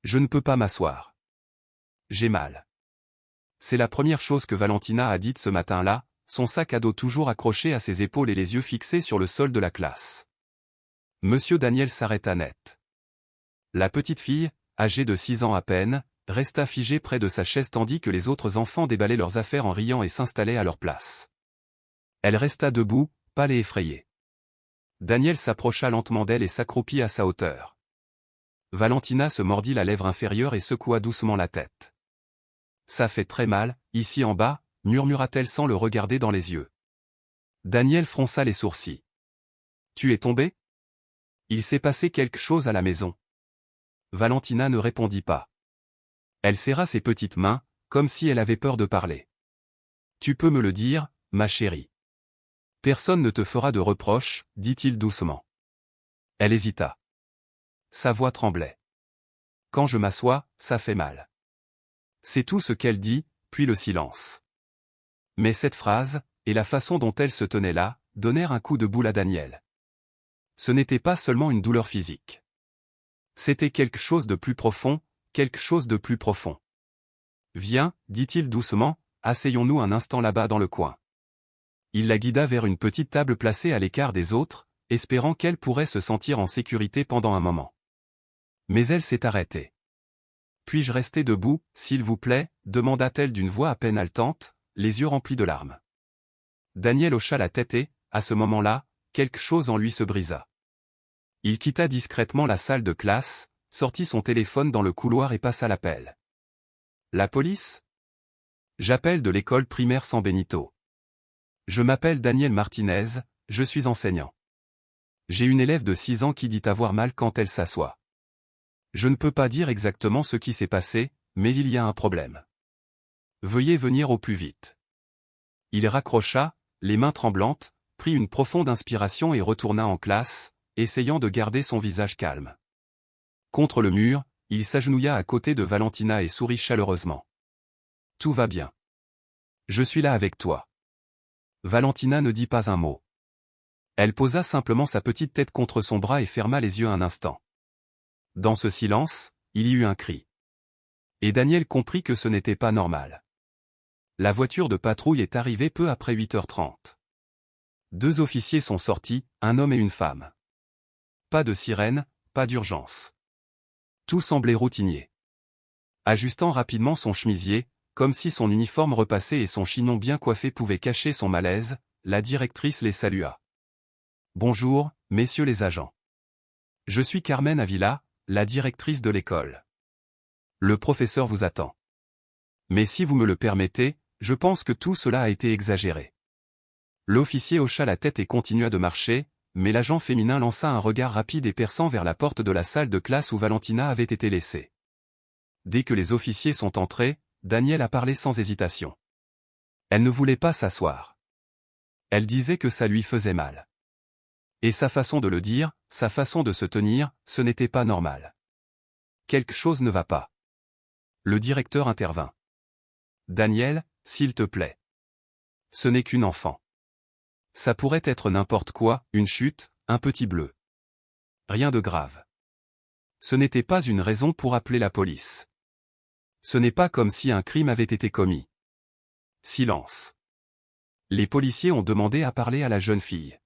Je ne peux pas m'asseoir. J'ai mal. C'est la première chose que Valentina a dite ce matin-là, son sac à dos toujours accroché à ses épaules et les yeux fixés sur le sol de la classe. Monsieur Daniel s'arrêta net. La petite fille, âgée de 6 ans à peine, resta figée près de sa chaise tandis que les autres enfants déballaient leurs affaires en riant et s'installaient à leur place. Elle resta debout, pâle et effrayée. Daniel s'approcha lentement d'elle et s'accroupit à sa hauteur. Valentina se mordit la lèvre inférieure et secoua doucement la tête. « Ça fait très mal, ici en bas », murmura-t-elle sans le regarder dans les yeux. Daniel fronça les sourcils. « Tu es tombé ? Il s'est passé quelque chose à la maison. » Valentina ne répondit pas. Elle serra ses petites mains, comme si elle avait peur de parler. « Tu peux me le dire, ma chérie. Personne ne te fera de reproches, dit-il doucement. Elle hésita. Sa voix tremblait. Quand je m'assois, ça fait mal. C'est tout ce qu'elle dit, puis le silence. Mais cette phrase, et la façon dont elle se tenait là, donnèrent un coup de boule à Daniel. Ce n'était pas seulement une douleur physique. C'était quelque chose de plus profond, quelque chose de plus profond. Viens, dit-il doucement, asseyons-nous un instant là-bas dans le coin. Il la guida vers une petite table placée à l'écart des autres, espérant qu'elle pourrait se sentir en sécurité pendant un moment. Mais elle s'est arrêtée. « Puis-je rester debout, s'il vous plaît » demanda-t-elle d'une voix à peine haletante, les yeux remplis de larmes. Daniel hocha la tête et, à ce moment-là, quelque chose en lui se brisa. Il quitta discrètement la salle de classe, sortit son téléphone dans le couloir et passa l'appel. « La police ? J'appelle de l'école primaire San Benito. Je m'appelle Daniel Martinez, je suis enseignant. J'ai une élève de 6 ans qui dit avoir mal quand elle s'assoit. Je ne peux pas dire exactement ce qui s'est passé, mais il y a un problème. Veuillez venir au plus vite. » Il raccrocha, les mains tremblantes, prit une profonde inspiration et retourna en classe, essayant de garder son visage calme. Contre le mur, il s'agenouilla à côté de Valentina et sourit chaleureusement. « Tout va bien. Je suis là avec toi. » Valentina ne dit pas un mot. Elle posa simplement sa petite tête contre son bras et ferma les yeux un instant. Dans ce silence, il y eut un cri. Et Daniel comprit que ce n'était pas normal. La voiture de patrouille est arrivée peu après 8h30. 2 officiers sont sortis, un homme et une femme. Pas de sirène, pas d'urgence. Tout semblait routinier. Ajustant rapidement son chemisier, comme si son uniforme repassé et son chignon bien coiffé pouvaient cacher son malaise, la directrice les salua. « Bonjour, messieurs les agents. Je suis Carmen Avila, la directrice de l'école. Le professeur vous attend. Mais si vous me le permettez, je pense que tout cela a été exagéré. » L'officier hocha la tête et continua de marcher, mais l'agent féminin lança un regard rapide et perçant vers la porte de la salle de classe où Valentina avait été laissée. Dès que les officiers sont entrés, Daniel a parlé sans hésitation. Elle ne voulait pas s'asseoir. Elle disait que ça lui faisait mal. Et sa façon de le dire, sa façon de se tenir, ce n'était pas normal. Quelque chose ne va pas. Le directeur intervint. « Daniel, s'il te plaît. Ce n'est qu'une enfant. Ça pourrait être n'importe quoi, une chute, un petit bleu. Rien de grave. Ce n'était pas une raison pour appeler la police. Ce n'est pas comme si un crime avait été commis. » Silence. Les policiers ont demandé à parler à la jeune fille.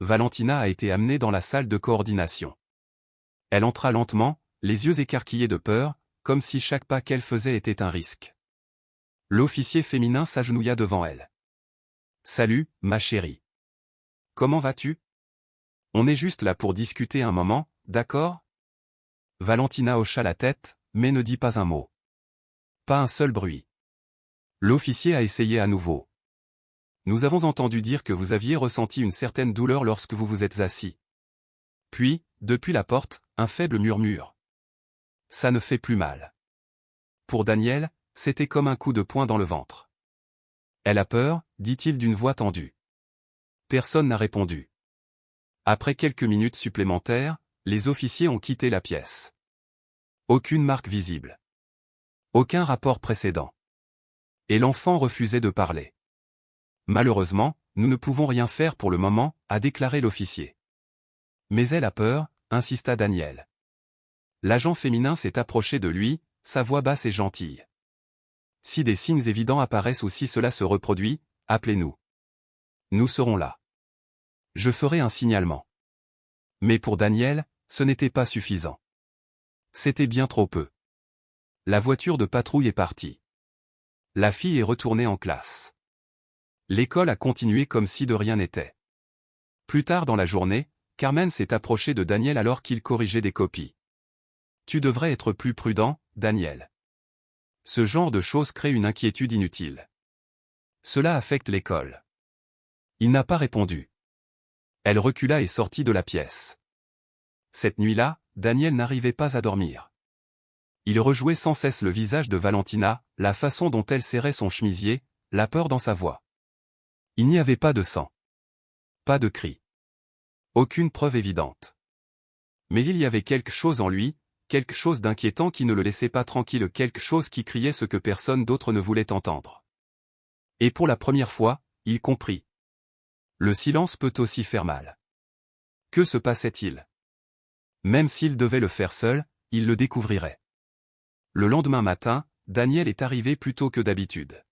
Valentina a été amenée dans la salle de coordination. Elle entra lentement, les yeux écarquillés de peur, comme si chaque pas qu'elle faisait était un risque. L'officier féminin s'agenouilla devant elle. « Salut, ma chérie. Comment vas-tu ? On est juste là pour discuter un moment, d'accord ?» Valentina hocha la tête, mais ne dit pas un mot. Pas un seul bruit. L'officier a essayé à nouveau. Nous avons entendu dire que vous aviez ressenti une certaine douleur lorsque vous vous êtes assis. Puis, depuis la porte, un faible murmure. Ça ne fait plus mal. Pour Daniel, c'était comme un coup de poing dans le ventre. Elle a peur, dit-il d'une voix tendue. Personne n'a répondu. Après quelques minutes supplémentaires, les officiers ont quitté la pièce. Aucune marque visible. Aucun rapport précédent. Et l'enfant refusait de parler. Malheureusement, nous ne pouvons rien faire pour le moment, a déclaré l'officier. Mais elle a peur, insista Daniel. L'agent féminin s'est approché de lui, sa voix basse et gentille. Si des signes évidents apparaissent ou si cela se reproduit, appelez-nous. Nous serons là. Je ferai un signalement. Mais pour Daniel, ce n'était pas suffisant. C'était bien trop peu. La voiture de patrouille est partie. La fille est retournée en classe. L'école a continué comme si de rien n'était. Plus tard dans la journée, Carmen s'est approchée de Daniel alors qu'il corrigeait des copies. Tu devrais être plus prudent, Daniel. Ce genre de choses crée une inquiétude inutile. Cela affecte l'école. Il n'a pas répondu. Elle recula et sortit de la pièce. Cette nuit-là, Daniel n'arrivait pas à dormir. Il rejouait sans cesse le visage de Valentina, la façon dont elle serrait son chemisier, la peur dans sa voix. Il n'y avait pas de sang. Pas de cri. Aucune preuve évidente. Mais il y avait quelque chose en lui, quelque chose d'inquiétant qui ne le laissait pas tranquille, quelque chose qui criait ce que personne d'autre ne voulait entendre. Et pour la première fois, il comprit. Le silence peut aussi faire mal. Que se passait-il? Même s'il devait le faire seul, il le découvrirait. Le lendemain matin, Daniel est arrivé plus tôt que d'habitude.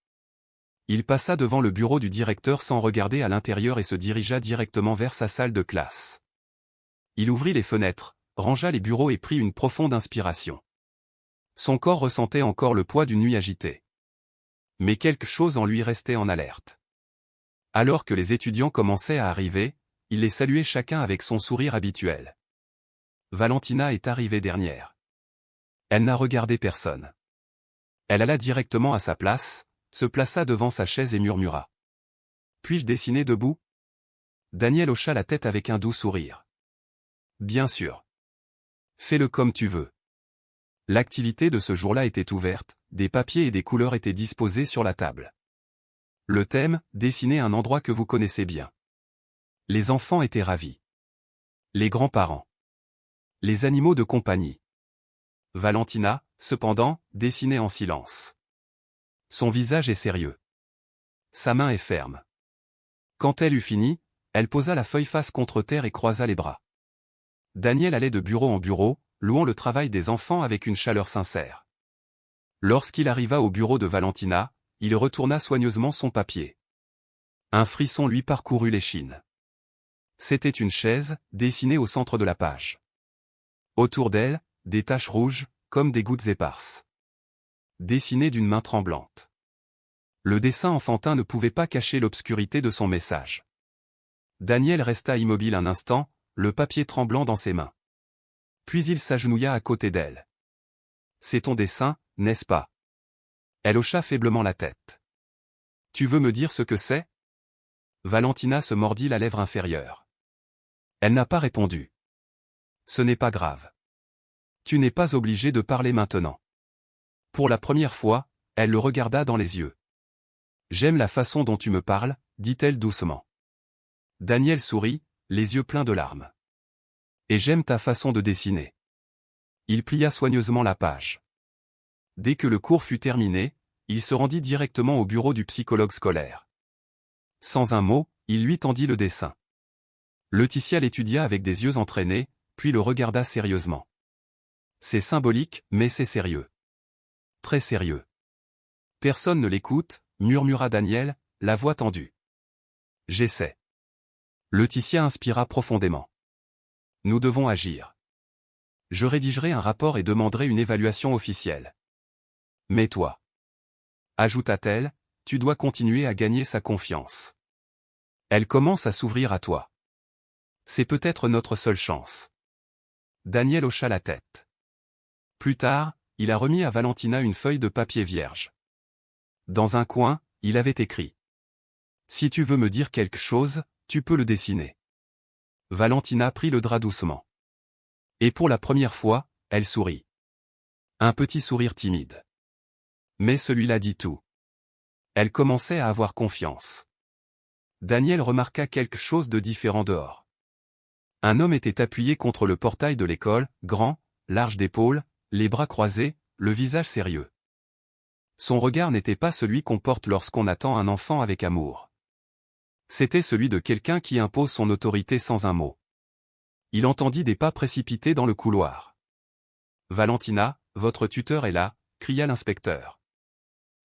Il passa devant le bureau du directeur sans regarder à l'intérieur et se dirigea directement vers sa salle de classe. Il ouvrit les fenêtres, rangea les bureaux et prit une profonde inspiration. Son corps ressentait encore le poids d'une nuit agitée. Mais quelque chose en lui restait en alerte. Alors que les étudiants commençaient à arriver, il les saluait chacun avec son sourire habituel. Valentina est arrivée dernière. Elle n'a regardé personne. Elle alla directement à sa place, se plaça devant sa chaise et murmura. « Puis-je dessiner debout ?» Daniel hocha la tête avec un doux sourire. « Bien sûr. Fais-le comme tu veux. » L'activité de ce jour-là était ouverte, des papiers et des couleurs étaient disposés sur la table. Le thème, dessiner un endroit que vous connaissez bien. Les enfants étaient ravis. Les grands-parents. Les animaux de compagnie. Valentina, cependant, dessinait en silence. Son visage est sérieux. Sa main est ferme. Quand elle eut fini, elle posa la feuille face contre terre et croisa les bras. Daniel allait de bureau en bureau, louant le travail des enfants avec une chaleur sincère. Lorsqu'il arriva au bureau de Valentina, il retourna soigneusement son papier. Un frisson lui parcourut l'échine. C'était une chaise, dessinée au centre de la page. Autour d'elle, des taches rouges, comme des gouttes éparses. Dessinées d'une main tremblante. Le dessin enfantin ne pouvait pas cacher l'obscurité de son message. Daniel resta immobile un instant, le papier tremblant dans ses mains. Puis il s'agenouilla à côté d'elle. « C'est ton dessin, n'est-ce pas ?» Elle hocha faiblement la tête. « Tu veux me dire ce que c'est ?» Valentina se mordit la lèvre inférieure. Elle n'a pas répondu. « Ce n'est pas grave. Tu n'es pas obligé de parler maintenant. » Pour la première fois, elle le regarda dans les yeux. « J'aime la façon dont tu me parles, » dit-elle doucement. Daniel sourit, les yeux pleins de larmes. « Et j'aime ta façon de dessiner. » Il plia soigneusement la page. Dès que le cours fut terminé, il se rendit directement au bureau du psychologue scolaire. Sans un mot, il lui tendit le dessin. Laetitia l'étudia avec des yeux entraînés, puis le regarda sérieusement. « C'est symbolique, mais c'est sérieux. Très sérieux. » « Personne ne l'écoute, » murmura Daniel, la voix tendue. « J'essaie. » Laetitia inspira profondément. « Nous devons agir. Je rédigerai un rapport et demanderai une évaluation officielle. Mais toi, ajouta-t-elle, tu dois continuer à gagner sa confiance. Elle commence à s'ouvrir à toi. C'est peut-être notre seule chance. » Daniel hocha la tête. Plus tard, il a remis à Valentina une feuille de papier vierge. Dans un coin, il avait écrit. « Si tu veux me dire quelque chose, tu peux le dessiner. » Valentina prit le drap doucement. Et pour la première fois, elle sourit. Un petit sourire timide. Mais celui-là dit tout. Elle commençait à avoir confiance. Daniel remarqua quelque chose de différent dehors. Un homme était appuyé contre le portail de l'école, grand, large d'épaules, les bras croisés, le visage sérieux. Son regard n'était pas celui qu'on porte lorsqu'on attend un enfant avec amour. C'était celui de quelqu'un qui impose son autorité sans un mot. Il entendit des pas précipités dans le couloir. Valentina, votre tuteur est là, cria l'inspecteur.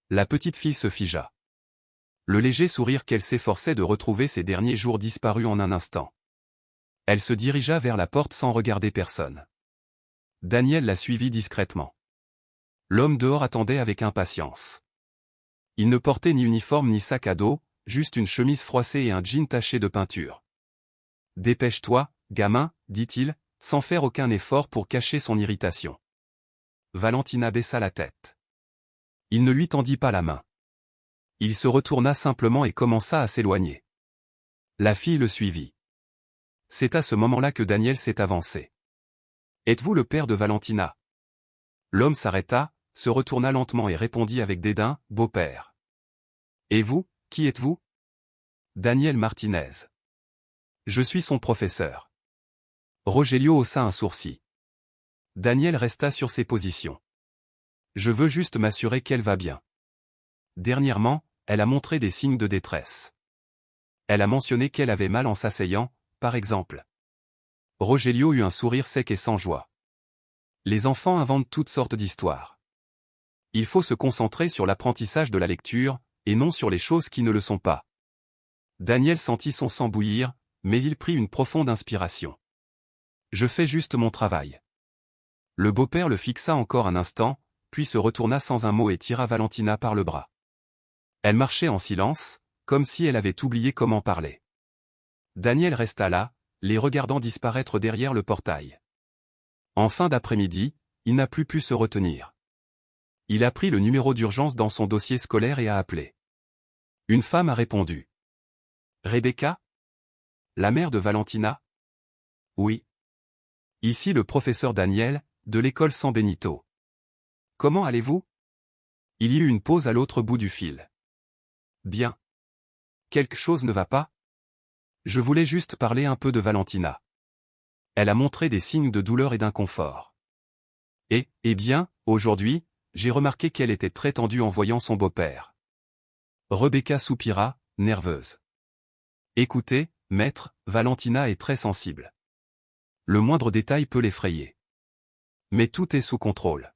La petite fille se figea. Le léger sourire qu'elle s'efforçait de retrouver ces derniers jours disparut en un instant. Elle se dirigea vers la porte sans regarder personne. Daniel la suivit discrètement. L'homme dehors attendait avec impatience. Il ne portait ni uniforme ni sac à dos, juste une chemise froissée et un jean taché de peinture. « Dépêche-toi, gamin, dit-il, sans faire aucun effort pour cacher son irritation. Valentina baissa la tête. Il ne lui tendit pas la main. Il se retourna simplement et commença à s'éloigner. La fille le suivit. C'est à ce moment-là que Daniel s'est avancé. « Êtes-vous le père de Valentina ?» L'homme s'arrêta, se retourna lentement et répondit avec dédain, « Beau-père. » « Et vous, qui êtes-vous » ? « Daniel Martinez. Je suis son professeur. » Rogelio haussa un sourcil. Daniel resta sur ses positions. « Je veux juste m'assurer qu'elle va bien. » Dernièrement, elle a montré des signes de détresse. Elle a mentionné qu'elle avait mal en s'asseyant, par exemple. Rogelio eut un sourire sec et sans joie. Les enfants inventent toutes sortes d'histoires. Il faut se concentrer sur l'apprentissage de la lecture, et non sur les choses qui ne le sont pas. Daniel sentit son sang bouillir, mais il prit une profonde inspiration. « Je fais juste mon travail. » Le beau-père le fixa encore un instant, puis se retourna sans un mot et tira Valentina par le bras. Elle marchait en silence, comme si elle avait oublié comment parler. Daniel resta là, les regardant disparaître derrière le portail. En fin d'après-midi, il n'a plus pu se retenir. Il a pris le numéro d'urgence dans son dossier scolaire et a appelé. Une femme a répondu. « Rebecca ? La mère de Valentina ? » « Oui. Ici le professeur Daniel, de l'école San Benito. Comment allez-vous ? » Il y eut une pause à l'autre bout du fil. « Bien. Quelque chose ne va pas ? Je voulais juste parler un peu de Valentina. Elle a montré des signes de douleur et d'inconfort. Eh bien, aujourd'hui, j'ai remarqué qu'elle était très tendue en voyant son beau-père. » Rebecca soupira, nerveuse. « Écoutez, maître, Valentina est très sensible. Le moindre détail peut l'effrayer. Mais tout est sous contrôle. »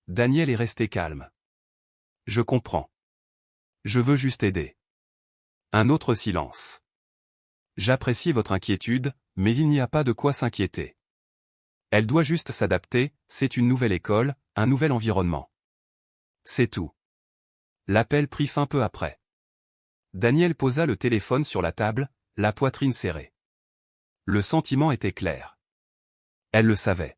Daniel est resté calme. « Je comprends. Je veux juste aider. » Un autre silence. « J'apprécie votre inquiétude, mais il n'y a pas de quoi s'inquiéter. Elle doit juste s'adapter, c'est une nouvelle école, un nouvel environnement. C'est tout. » L'appel prit fin peu après. Daniel posa le téléphone sur la table, la poitrine serrée. Le sentiment était clair. Elle le savait.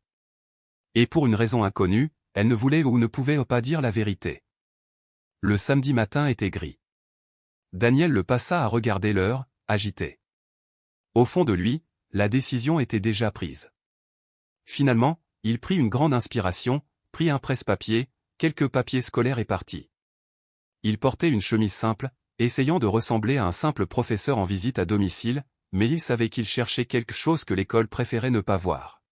Et pour une raison inconnue, elle ne voulait ou ne pouvait pas dire la vérité. Le samedi matin était gris. Daniel le passa à regarder l'heure, agité. Au fond de lui, la décision était déjà prise. Finalement, il prit une grande inspiration, prit un presse-papier, quelques papiers scolaires et partit. Il portait une chemise simple, essayant de ressembler à un simple professeur en visite à domicile, mais il savait qu'il cherchait quelque chose que l'école préférait ne pas voir.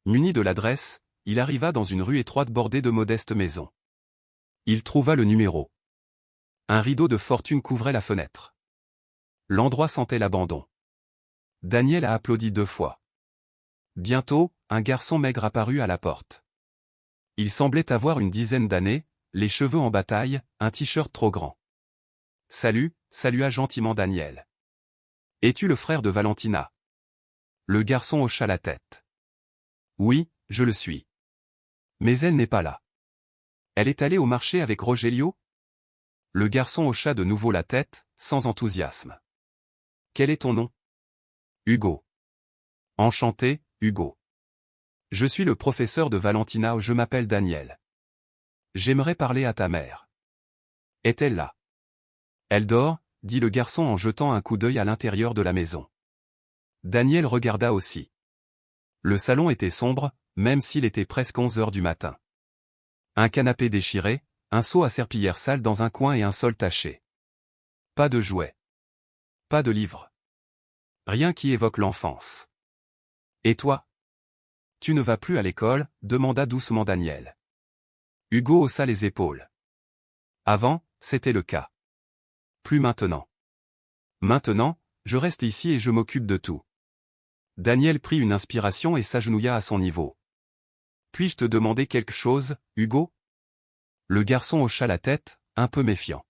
Muni de l'adresse, il arriva dans une rue étroite bordée de modestes maisons. Il trouva le numéro. Un rideau de fortune couvrait la fenêtre. L'endroit sentait l'abandon. Daniel a applaudi 2 fois. Bientôt, un garçon maigre apparut à la porte. Il semblait avoir une dizaine d'années, les cheveux en bataille, un t-shirt trop grand. « Salut », salua gentiment Daniel. « Es-tu le frère de Valentina ?» Le garçon hocha la tête. « Oui, je le suis. Mais elle n'est pas là. Elle est allée au marché avec Rogelio ?» Le garçon hocha de nouveau la tête, sans enthousiasme. « Quel est ton nom ?»« Hugo. »« Enchanté, Hugo. Je suis le professeur de Valentina, je m'appelle Daniel. J'aimerais parler à ta mère. Est-elle là ? » « Elle dort, » dit le garçon en jetant un coup d'œil à l'intérieur de la maison. Daniel regarda aussi. Le salon était sombre, même s'il était presque 11 heures du matin. Un canapé déchiré, un seau à serpillière sale dans un coin et un sol taché. Pas de jouets. Pas de livres. Rien qui évoque l'enfance. « Et toi ? Tu ne vas plus à l'école ?» demanda doucement Daniel. Hugo haussa les épaules. Avant, c'était le cas. Plus maintenant. Maintenant, je reste ici et je m'occupe de tout. Daniel prit une inspiration et s'agenouilla à son niveau. Puis-je te demander quelque chose, Hugo? Le garçon hocha la tête, un peu méfiant.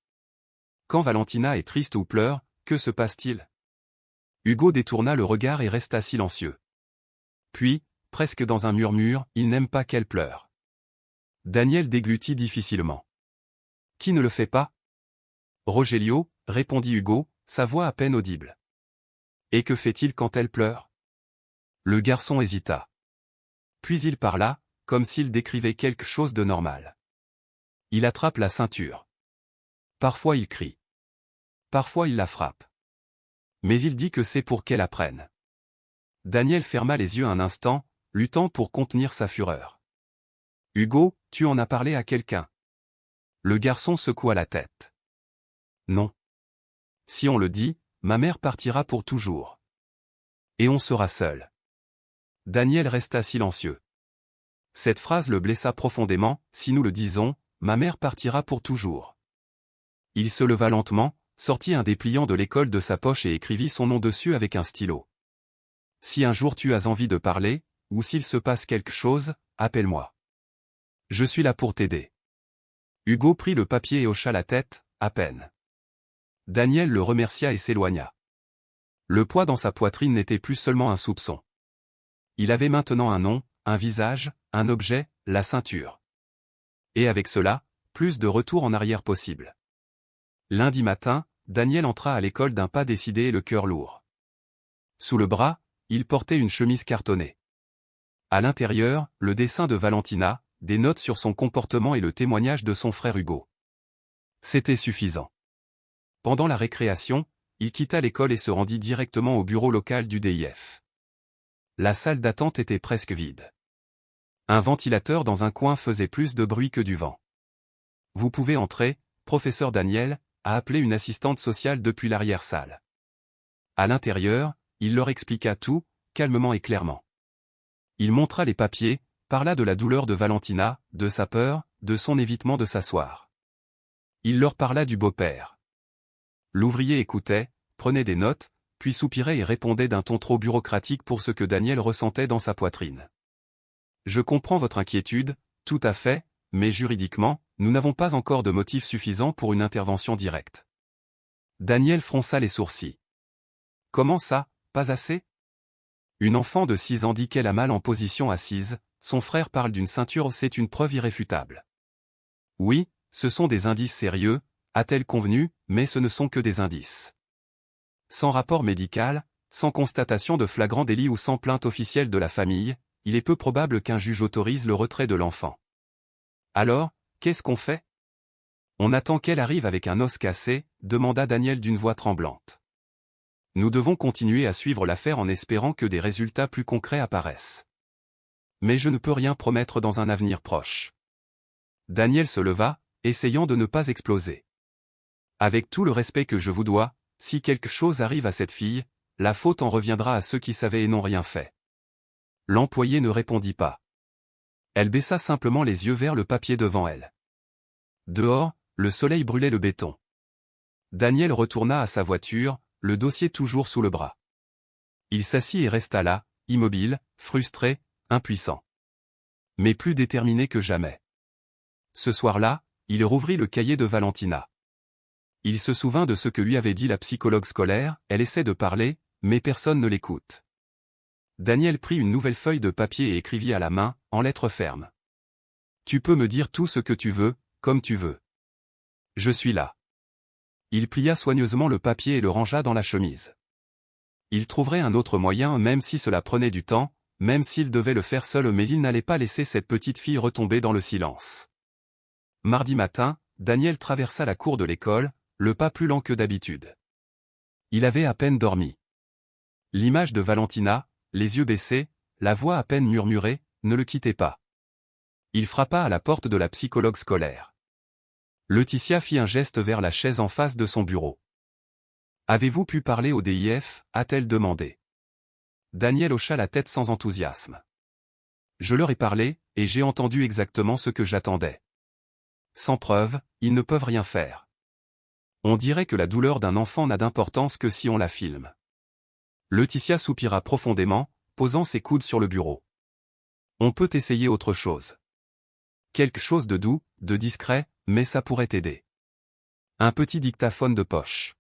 Quand Valentina est triste ou pleure, que se passe-t-il? Hugo détourna le regard et resta silencieux. Puis, presque dans un murmure, il n'aime pas qu'elle pleure. Daniel déglutit difficilement. Qui ne le fait pas? Rogelio, répondit Hugo, sa voix à peine audible. Et que fait-il quand elle pleure? Le garçon hésita. Puis il parla, comme s'il décrivait quelque chose de normal. Il attrape la ceinture. Parfois il crie. Parfois il la frappe. Mais il dit que c'est pour qu'elle apprenne. Daniel ferma les yeux un instant, luttant pour contenir sa fureur. Hugo, tu en as parlé à quelqu'un? Le garçon secoua la tête. Non. Si on le dit, ma mère partira pour toujours. Et on sera seul. Daniel resta silencieux. Cette phrase le blessa profondément, si nous le disons, ma mère partira pour toujours. Il se leva lentement, sortit un dépliant de l'école de sa poche et écrivit son nom dessus avec un stylo. Si un jour tu as envie de parler, ou s'il se passe quelque chose, appelle-moi. Je suis là pour t'aider. Hugo prit le papier et hocha la tête, à peine. Daniel le remercia et s'éloigna. Le poids dans sa poitrine n'était plus seulement un soupçon. Il avait maintenant un nom, un visage, un objet, la ceinture. Et avec cela, plus de retour en arrière possible. Lundi matin, Daniel entra à l'école d'un pas décidé et le cœur lourd. Sous le bras, il portait une chemise cartonnée. À l'intérieur, le dessin de Valentina, des notes sur son comportement et le témoignage de son frère Hugo. C'était suffisant. Pendant la récréation, il quitta l'école et se rendit directement au bureau local du DIF. La salle d'attente était presque vide. Un ventilateur dans un coin faisait plus de bruit que du vent. Vous pouvez entrer, professeur Daniel, a appelé une assistante sociale depuis l'arrière-salle. À l'intérieur, il leur expliqua tout, calmement et clairement. Il montra les papiers, parla de la douleur de Valentina, de sa peur, de son évitement de s'asseoir. Il leur parla du beau-père. L'ouvrier écoutait, prenait des notes, puis soupirait et répondait d'un ton trop bureaucratique pour ce que Daniel ressentait dans sa poitrine. Je comprends votre inquiétude, tout à fait, mais juridiquement, nous n'avons pas encore de motif suffisant pour une intervention directe. Daniel fronça les sourcils. Comment ça, pas assez? Une enfant de 6 ans dit qu'elle a mal en position assise, son frère parle d'une ceinture, c'est une preuve irréfutable. Oui, ce sont des indices sérieux, a-t-elle convenu, mais ce ne sont que des indices. Sans rapport médical, sans constatation de flagrant délit ou sans plainte officielle de la famille, il est peu probable qu'un juge autorise le retrait de l'enfant. Alors, qu'est-ce qu'on fait? On attend qu'elle arrive avec un os cassé, demanda Daniel d'une voix tremblante. Nous devons continuer à suivre l'affaire en espérant que des résultats plus concrets apparaissent. Mais je ne peux rien promettre dans un avenir proche. Daniel se leva, essayant de ne pas exploser. Avec tout le respect que je vous dois, si quelque chose arrive à cette fille, la faute en reviendra à ceux qui savaient et n'ont rien fait. L'employé ne répondit pas. Elle baissa simplement les yeux vers le papier devant elle. Dehors, le soleil brûlait le béton. Daniel retourna à sa voiture, le dossier toujours sous le bras. Il s'assit et resta là, immobile, frustré, impuissant. Mais plus déterminé que jamais. Ce soir-là, il rouvrit le cahier de Valentina. Il se souvint de ce que lui avait dit la psychologue scolaire, elle essaie de parler, mais personne ne l'écoute. Daniel prit une nouvelle feuille de papier et écrivit à la main, en lettres fermes. Tu peux me dire tout ce que tu veux, comme tu veux. Je suis là. Il plia soigneusement le papier et le rangea dans la chemise. Il trouverait un autre moyen même si cela prenait du temps, même s'il devait le faire seul, mais il n'allait pas laisser cette petite fille retomber dans le silence. Mardi matin, Daniel traversa la cour de l'école, le pas plus lent que d'habitude. Il avait à peine dormi. L'image de Valentina, les yeux baissés, la voix à peine murmurée, ne le quittait pas. Il frappa à la porte de la psychologue scolaire. Laetitia fit un geste vers la chaise en face de son bureau. « Avez-vous pu parler au DIF » a-t-elle demandé. Daniel hocha la tête sans enthousiasme. « Je leur ai parlé, et j'ai entendu exactement ce que j'attendais. Sans preuve, ils ne peuvent rien faire. On dirait que la douleur d'un enfant n'a d'importance que si on la filme. » Laetitia soupira profondément, posant ses coudes sur le bureau. On peut essayer autre chose. Quelque chose de doux, de discret, mais ça pourrait t'aider. Un petit dictaphone de poche.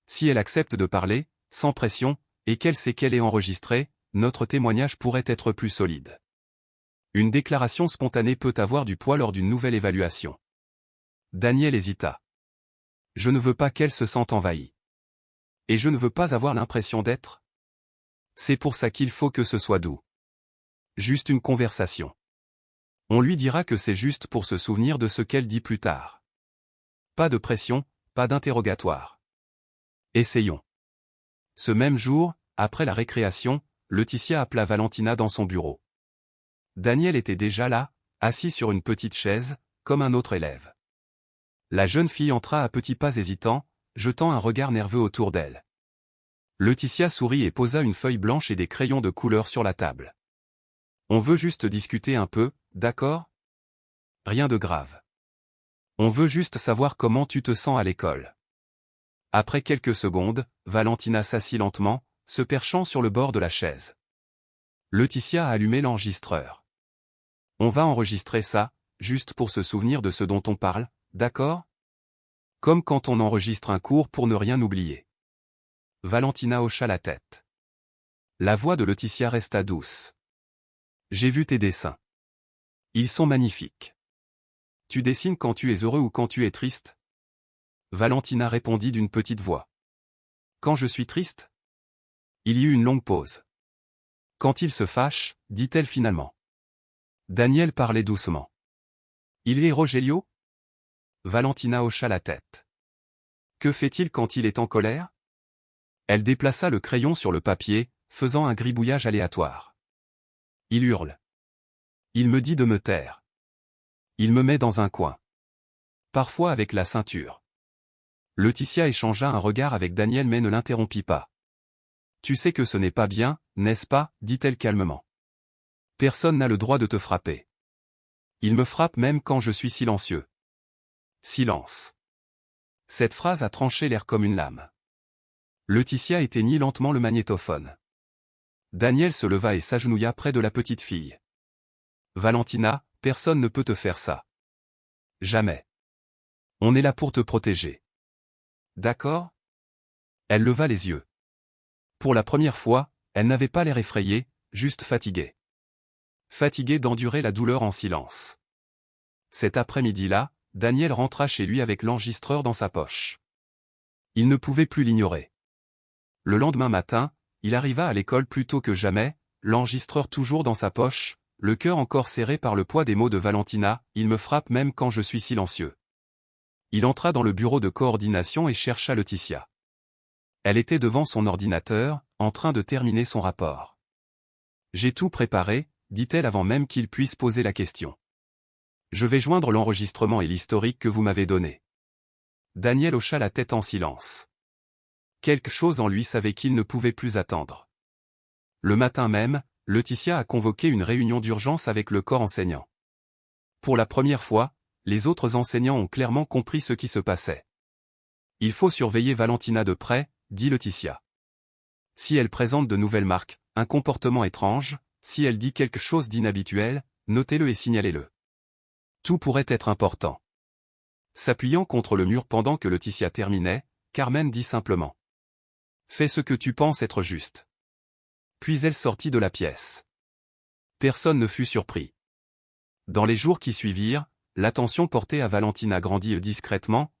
Si elle accepte de parler, sans pression, et qu'elle sait qu'elle est enregistrée, notre témoignage pourrait être plus solide. Une déclaration spontanée peut avoir du poids lors d'une nouvelle évaluation. Daniel hésita. Je ne veux pas qu'elle se sente envahie. Et je ne veux pas avoir l'impression d'être. C'est pour ça qu'il faut que ce soit doux. Juste une conversation. On lui dira que c'est juste pour se souvenir de ce qu'elle dit plus tard. Pas de pression, pas d'interrogatoire. Essayons. Ce même jour, après la récréation, Laetitia appela Valentina dans son bureau. Daniel était déjà là, assis sur une petite chaise, comme un autre élève. La jeune fille entra à petits pas hésitants, jetant un regard nerveux autour d'elle. Laetitia sourit et posa une feuille blanche et des crayons de couleur sur la table. On veut juste discuter un peu, d'accord? Rien de grave. On veut juste savoir comment tu te sens à l'école. Après quelques secondes, Valentina s'assit lentement, se perchant sur le bord de la chaise. Laetitia a allumé l'enregistreur. On va enregistrer ça, juste pour se souvenir de ce dont on parle, d'accord? Comme quand on enregistre un cours pour ne rien oublier. Valentina hocha la tête. La voix de Laetitia resta douce. J'ai vu tes dessins. Ils sont magnifiques. Tu dessines quand tu es heureux ou quand tu es triste? Valentina répondit d'une petite voix. Quand je suis triste? Il y eut une longue pause. Quand il se fâche, dit-elle finalement. Daniel parlait doucement. Il est Rogelio? Valentina hocha la tête. Que fait-il quand il est en colère? Elle déplaça le crayon sur le papier, faisant un gribouillage aléatoire. Il hurle. Il me dit de me taire. Il me met dans un coin. Parfois avec la ceinture. Laetitia échangea un regard avec Daniel mais ne l'interrompit pas. Tu sais que ce n'est pas bien, n'est-ce pas, dit-elle calmement. Personne n'a le droit de te frapper. Il me frappe même quand je suis silencieux. Silence. Cette phrase a tranché l'air comme une lame. Laetitia éteignit lentement le magnétophone. Daniel se leva et s'agenouilla près de la petite fille. Valentina, personne ne peut te faire ça. Jamais. On est là pour te protéger. D'accord? Elle leva les yeux. Pour la première fois, elle n'avait pas l'air effrayée, juste fatiguée. Fatiguée d'endurer la douleur en silence. Cet après-midi-là, Daniel rentra chez lui avec l'enregistreur dans sa poche. Il ne pouvait plus l'ignorer. Le lendemain matin, il arriva à l'école plus tôt que jamais, l'enregistreur toujours dans sa poche, le cœur encore serré par le poids des mots de Valentina, il me frappe même quand je suis silencieux. Il entra dans le bureau de coordination et chercha Laetitia. Elle était devant son ordinateur, en train de terminer son rapport. J'ai tout préparé, dit-elle avant même qu'il puisse poser la question. Je vais joindre l'enregistrement et l'historique que vous m'avez donné. Daniel hocha la tête en silence. Quelque chose en lui savait qu'il ne pouvait plus attendre. Le matin même, Laetitia a convoqué une réunion d'urgence avec le corps enseignant. Pour la première fois, les autres enseignants ont clairement compris ce qui se passait. Il faut surveiller Valentina de près, dit Laetitia. Si elle présente de nouvelles marques, un comportement étrange, si elle dit quelque chose d'inhabituel, notez-le et signalez-le. Tout pourrait être important. S'appuyant contre le mur pendant que Laetitia terminait, Carmen dit simplement. Fais ce que tu penses être juste. Puis elle sortit de la pièce. Personne ne fut surpris. Dans les jours qui suivirent, l'attention portée à Valentina grandit discrètement.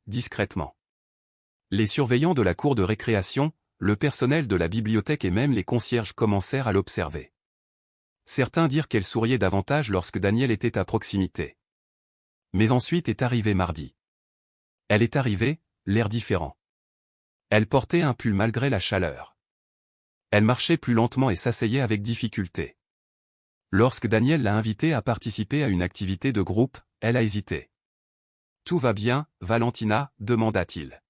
Les surveillants de la cour de récréation, le personnel de la bibliothèque et même les concierges commencèrent à l'observer. Certains dirent qu'elle souriait davantage lorsque Daniel était à proximité. Mais ensuite est arrivé mardi. Elle est arrivée, l'air différent. Elle portait un pull malgré la chaleur. Elle marchait plus lentement et s'asseyait avec difficulté. Lorsque Daniel l'a invitée à participer à une activité de groupe, elle a hésité. Tout va bien, Valentina, demanda-t-il.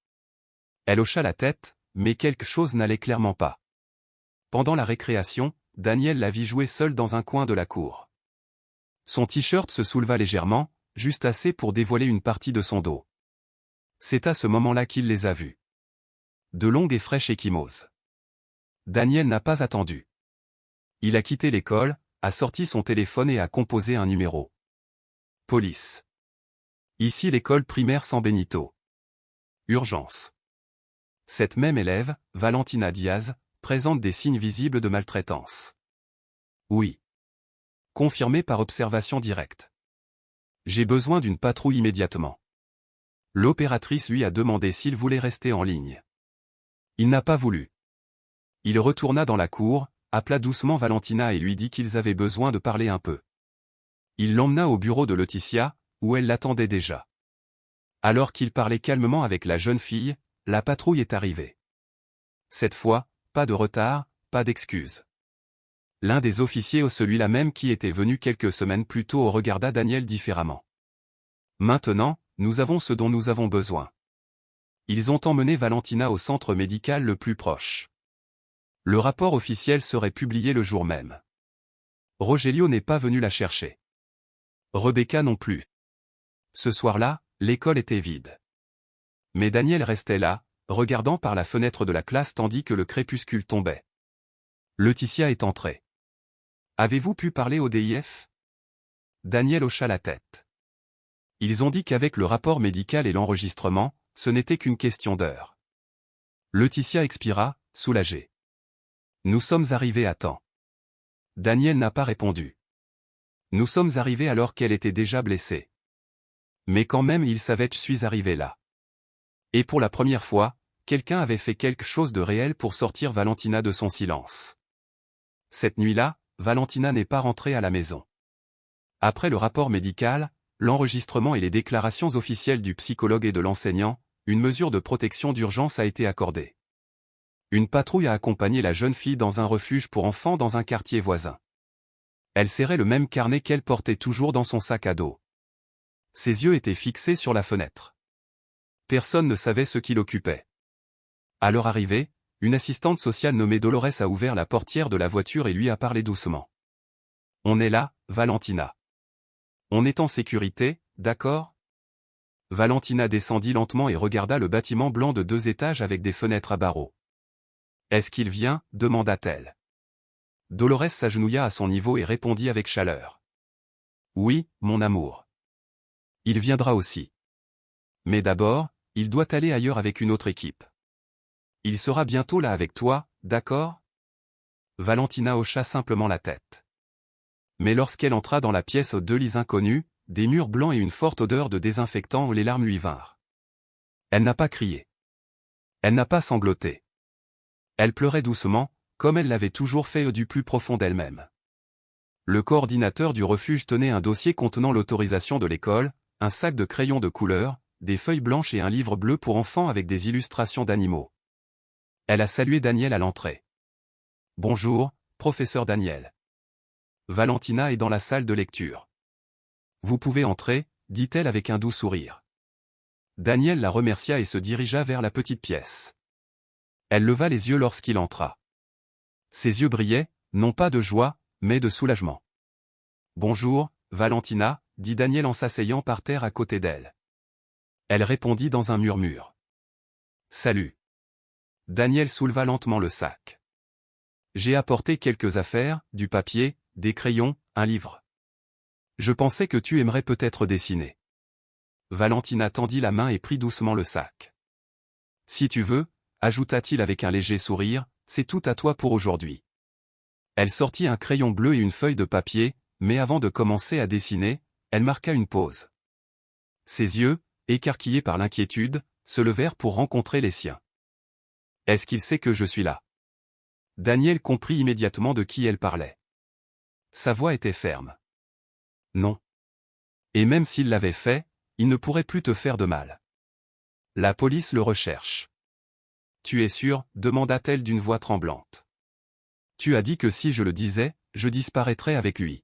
Elle hocha la tête, mais quelque chose n'allait clairement pas. Pendant la récréation, Daniel la vit jouer seule dans un coin de la cour. Son t-shirt se souleva légèrement, juste assez pour dévoiler une partie de son dos. C'est à ce moment-là qu'il les a vus. De longues et fraîches ecchymoses. Daniel n'a pas attendu. Il a quitté l'école, a sorti son téléphone et a composé un numéro. Police. Ici l'école primaire San Benito. Urgence. Cette même élève, Valentina Diaz, présente des signes visibles de maltraitance. Oui. Confirmé par observation directe. J'ai besoin d'une patrouille immédiatement. L'opératrice lui a demandé s'il voulait rester en ligne. Il n'a pas voulu. Il retourna dans la cour, appela doucement Valentina et lui dit qu'ils avaient besoin de parler un peu. Il l'emmena au bureau de Laetitia, où elle l'attendait déjà. Alors qu'il parlait calmement avec la jeune fille, la patrouille est arrivée. Cette fois, pas de retard, pas d'excuses. L'un des officiers, celui-là même qui était venu quelques semaines plus tôt, regarda Daniel différemment. Maintenant, nous avons ce dont nous avons besoin. Ils ont emmené Valentina au centre médical le plus proche. Le rapport officiel serait publié le jour même. Rogelio n'est pas venu la chercher. Rebecca non plus. Ce soir-là, l'école était vide. Mais Daniel restait là, regardant par la fenêtre de la classe tandis que le crépuscule tombait. Laetitia est entrée. Avez-vous pu parler au DIF? Daniel hocha la tête. Ils ont dit qu'avec le rapport médical et l'enregistrement, ce n'était qu'une question d'heure. Laetitia expira, soulagée. Nous sommes arrivés à temps. Daniel n'a pas répondu. Nous sommes arrivés alors qu'elle était déjà blessée. Mais quand même il savait que je suis arrivé là. Et pour la première fois, quelqu'un avait fait quelque chose de réel pour sortir Valentina de son silence. Cette nuit-là, Valentina n'est pas rentrée à la maison. Après le rapport médical, l'enregistrement et les déclarations officielles du psychologue et de l'enseignant, une mesure de protection d'urgence a été accordée. Une patrouille a accompagné la jeune fille dans un refuge pour enfants dans un quartier voisin. Elle serrait le même carnet qu'elle portait toujours dans son sac à dos. Ses yeux étaient fixés sur la fenêtre. Personne ne savait ce qui l'occupait. À leur arrivée, une assistante sociale nommée Dolores a ouvert la portière de la voiture et lui a parlé doucement. « On est là, Valentina. On est en sécurité, d'accord ?» Valentina descendit lentement et regarda le bâtiment blanc de 2 étages avec des fenêtres à barreaux. « Est-ce qu'il vient ?» demanda-t-elle. Dolores s'agenouilla à son niveau et répondit avec chaleur. « Oui, mon amour. Il viendra aussi. Mais d'abord, il doit aller ailleurs avec une autre équipe. Il sera bientôt là avec toi, d'accord ?» Valentina hocha simplement la tête. Mais lorsqu'elle entra dans la pièce aux 2 lits inconnus, des murs blancs et une forte odeur de désinfectant, les larmes lui vinrent. Elle n'a pas crié. Elle n'a pas sangloté. Elle pleurait doucement, comme elle l'avait toujours fait du plus profond d'elle-même. Le coordinateur du refuge tenait un dossier contenant l'autorisation de l'école, un sac de crayons de couleur, des feuilles blanches et un livre bleu pour enfants avec des illustrations d'animaux. Elle a salué Daniel à l'entrée. « Bonjour, professeur Daniel. Valentina est dans la salle de lecture. Vous pouvez entrer, dit-elle avec un doux sourire. Daniel la remercia et se dirigea vers la petite pièce. Elle leva les yeux lorsqu'il entra. Ses yeux brillaient, non pas de joie, mais de soulagement. « Bonjour, Valentina, dit Daniel en s'asseyant par terre à côté d'elle. Elle répondit dans un murmure. « Salut. » Daniel souleva lentement le sac. « J'ai apporté quelques affaires, du papier, des crayons, un livre. Je pensais que tu aimerais peut-être dessiner. » Valentina tendit la main et prit doucement le sac. « Si tu veux, » ajouta-t-il avec un léger sourire, « c'est tout à toi pour aujourd'hui. » Elle sortit un crayon bleu et une feuille de papier, mais avant de commencer à dessiner, elle marqua une pause. Ses yeux, écarquillés par l'inquiétude, se levèrent pour rencontrer les siens. « Est-ce qu'il sait que je suis là ?» Daniel comprit immédiatement de qui elle parlait. Sa voix était ferme. « Non. Et même s'il l'avait fait, il ne pourrait plus te faire de mal. La police le recherche. »« Tu es sûr ?» demanda-t-elle d'une voix tremblante. « Tu as dit que si je le disais, je disparaîtrais avec lui. »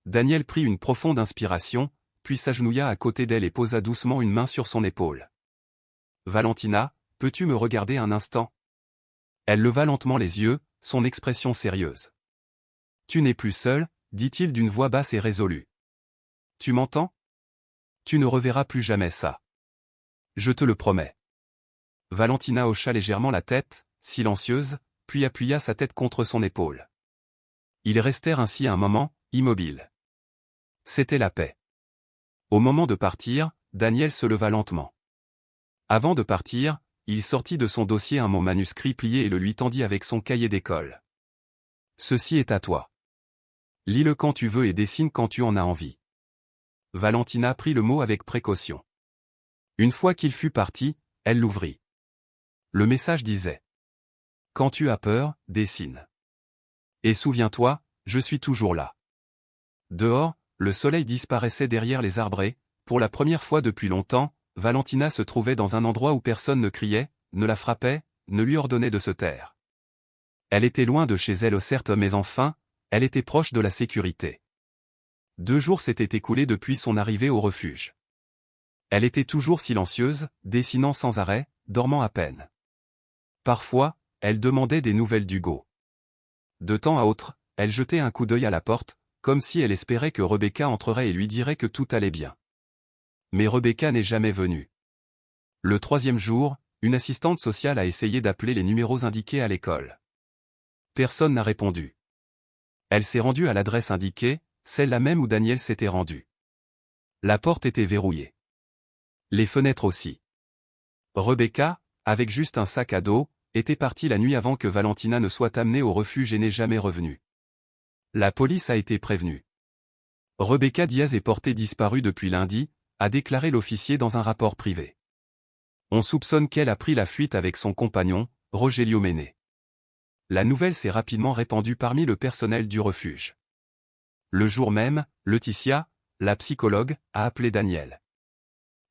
Daniel prit une profonde inspiration, puis s'agenouilla à côté d'elle et posa doucement une main sur son épaule. « Valentina, peux-tu me regarder un instant ?» Elle leva lentement les yeux, son expression sérieuse. « Tu n'es plus seule, dit-il d'une voix basse et résolue. Tu m'entends? Tu ne reverras plus jamais ça. Je te le promets. » Valentina hocha légèrement la tête, silencieuse, puis appuya sa tête contre son épaule. Ils restèrent ainsi un moment, immobiles. C'était la paix. Au moment de partir, Daniel se leva lentement. Avant de partir, il sortit de son dossier un mot manuscrit plié et le lui tendit avec son cahier d'école. Ceci est à toi. Lis-le quand tu veux et dessine quand tu en as envie. Valentina prit le mot avec précaution. Une fois qu'il fut parti, elle l'ouvrit. Le message disait: quand tu as peur, dessine. Et souviens-toi, je suis toujours là. Dehors, le soleil disparaissait derrière les arbres et, pour la première fois depuis longtemps, Valentina se trouvait dans un endroit où personne ne criait, ne la frappait, ne lui ordonnait de se taire. Elle était loin de chez elle certes, mais enfin, elle était proche de la sécurité. 2 jours s'étaient écoulés depuis son arrivée au refuge. Elle était toujours silencieuse, dessinant sans arrêt, dormant à peine. Parfois, elle demandait des nouvelles d'Hugo. De temps à autre, elle jetait un coup d'œil à la porte, comme si elle espérait que Rebecca entrerait et lui dirait que tout allait bien. Mais Rebecca n'est jamais venue. Le 3e jour, une assistante sociale a essayé d'appeler les numéros indiqués à l'école. Personne n'a répondu. Elle s'est rendue à l'adresse indiquée, celle-là même où Daniel s'était rendu. La porte était verrouillée. Les fenêtres aussi. Rebecca, avec juste un sac à dos, était partie la nuit avant que Valentina ne soit amenée au refuge et n'est jamais revenue. La police a été prévenue. Rebecca Diaz est portée disparue depuis lundi, a déclaré l'officier dans un rapport privé. On soupçonne qu'elle a pris la fuite avec son compagnon, Rogelio Mene. La nouvelle s'est rapidement répandue parmi le personnel du refuge. Le jour même, Laetitia, la psychologue, a appelé Daniel.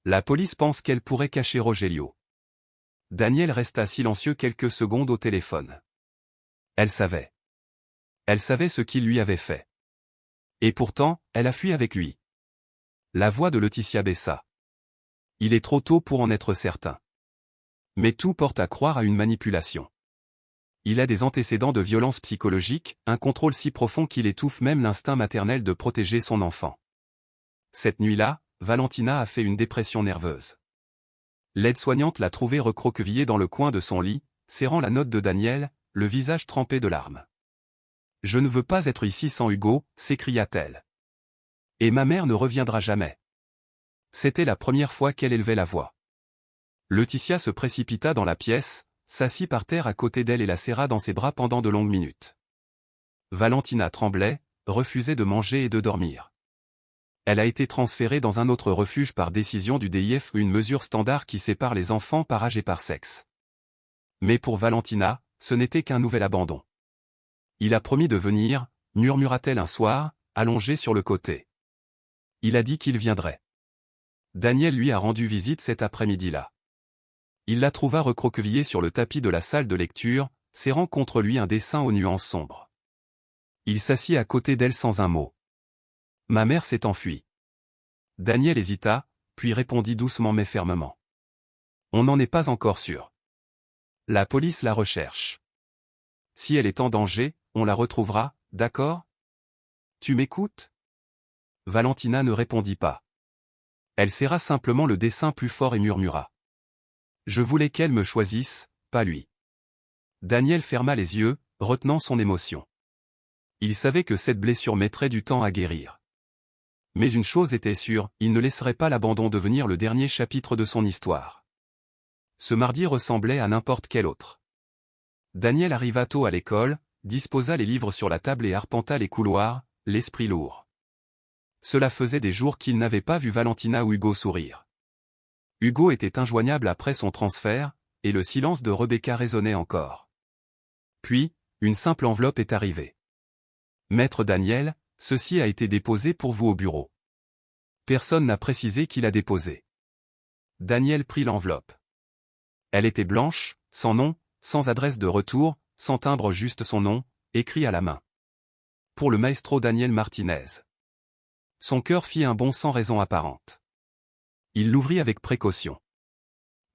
La police pense qu'elle pourrait cacher Rogelio. Daniel resta silencieux quelques secondes au téléphone. Elle savait. Elle savait ce qu'il lui avait fait. Et pourtant, elle a fui avec lui. La voix de Laetitia baissa. Il est trop tôt pour en être certain. Mais tout porte à croire à une manipulation. Il a des antécédents de violence psychologique, un contrôle si profond qu'il étouffe même l'instinct maternel de protéger son enfant. Cette nuit-là, Valentina a fait une dépression nerveuse. L'aide-soignante l'a trouvée recroquevillée dans le coin de son lit, serrant la note de Daniel, le visage trempé de larmes. « Je ne veux pas être ici sans Hugo », s'écria-t-elle. « Et ma mère ne reviendra jamais. » C'était la première fois qu'elle élevait la voix. Laetitia se précipita dans la pièce, s'assit par terre à côté d'elle et la serra dans ses bras pendant de longues minutes. Valentina tremblait, refusait de manger et de dormir. Elle a été transférée dans un autre refuge par décision du DIF, une mesure standard qui sépare les enfants par âge et par sexe. Mais pour Valentina, ce n'était qu'un nouvel abandon. Il a promis de venir, murmura-t-elle un soir, allongée sur le côté. Il a dit qu'il viendrait. Daniel lui a rendu visite cet après-midi-là. Il la trouva recroquevillée sur le tapis de la salle de lecture, serrant contre lui un dessin aux nuances sombres. Il s'assit à côté d'elle sans un mot. « Ma mère s'est enfuie. » Daniel hésita, puis répondit doucement mais fermement. « On n'en est pas encore sûr. La police la recherche. Si elle est en danger, on la retrouvera, d'accord ? Tu m'écoutes ? » Valentina ne répondit pas. Elle serra simplement le dessin plus fort et murmura. « Je voulais qu'elle me choisisse, pas lui. » Daniel ferma les yeux, retenant son émotion. Il savait que cette blessure mettrait du temps à guérir. Mais une chose était sûre, il ne laisserait pas l'abandon devenir le dernier chapitre de son histoire. Ce mardi ressemblait à n'importe quel autre. Daniel arriva tôt à l'école, disposa les livres sur la table et arpenta les couloirs, l'esprit lourd. Cela faisait des jours qu'il n'avait pas vu Valentina ou Hugo sourire. Hugo était injoignable après son transfert, et le silence de Rebecca résonnait encore. Puis, une simple enveloppe est arrivée. « Maître Daniel, ceci a été déposé pour vous au bureau. » Personne n'a précisé qui l'a déposé. Daniel prit l'enveloppe. Elle était blanche, sans nom, sans adresse de retour, sans timbre, juste son nom, écrit à la main. Pour le maestro Daniel Martinez. Son cœur fit un bond sans raison apparente. Il l'ouvrit avec précaution.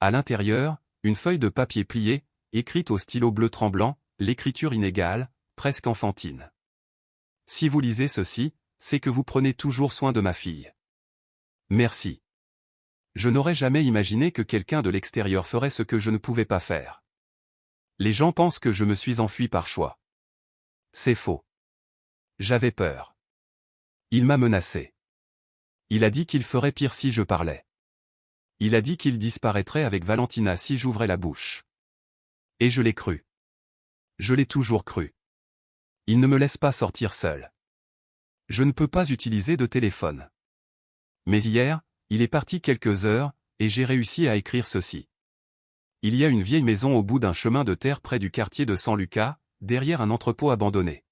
À l'intérieur, une feuille de papier pliée, écrite au stylo bleu tremblant, l'écriture inégale, presque enfantine. « Si vous lisez ceci, c'est que vous prenez toujours soin de ma fille. Merci. Je n'aurais jamais imaginé que quelqu'un de l'extérieur ferait ce que je ne pouvais pas faire. Les gens pensent que je me suis enfui par choix. C'est faux. J'avais peur. Il m'a menacé. Il a dit qu'il ferait pire si je parlais. Il a dit qu'il disparaîtrait avec Valentina si j'ouvrais la bouche. Et je l'ai cru. Je l'ai toujours cru. Il ne me laisse pas sortir seul. Je ne peux pas utiliser de téléphone. Mais hier, il est parti quelques heures, et j'ai réussi à écrire ceci. Il y a une vieille maison au bout d'un chemin de terre près du quartier de San Lucas, derrière un entrepôt abandonné.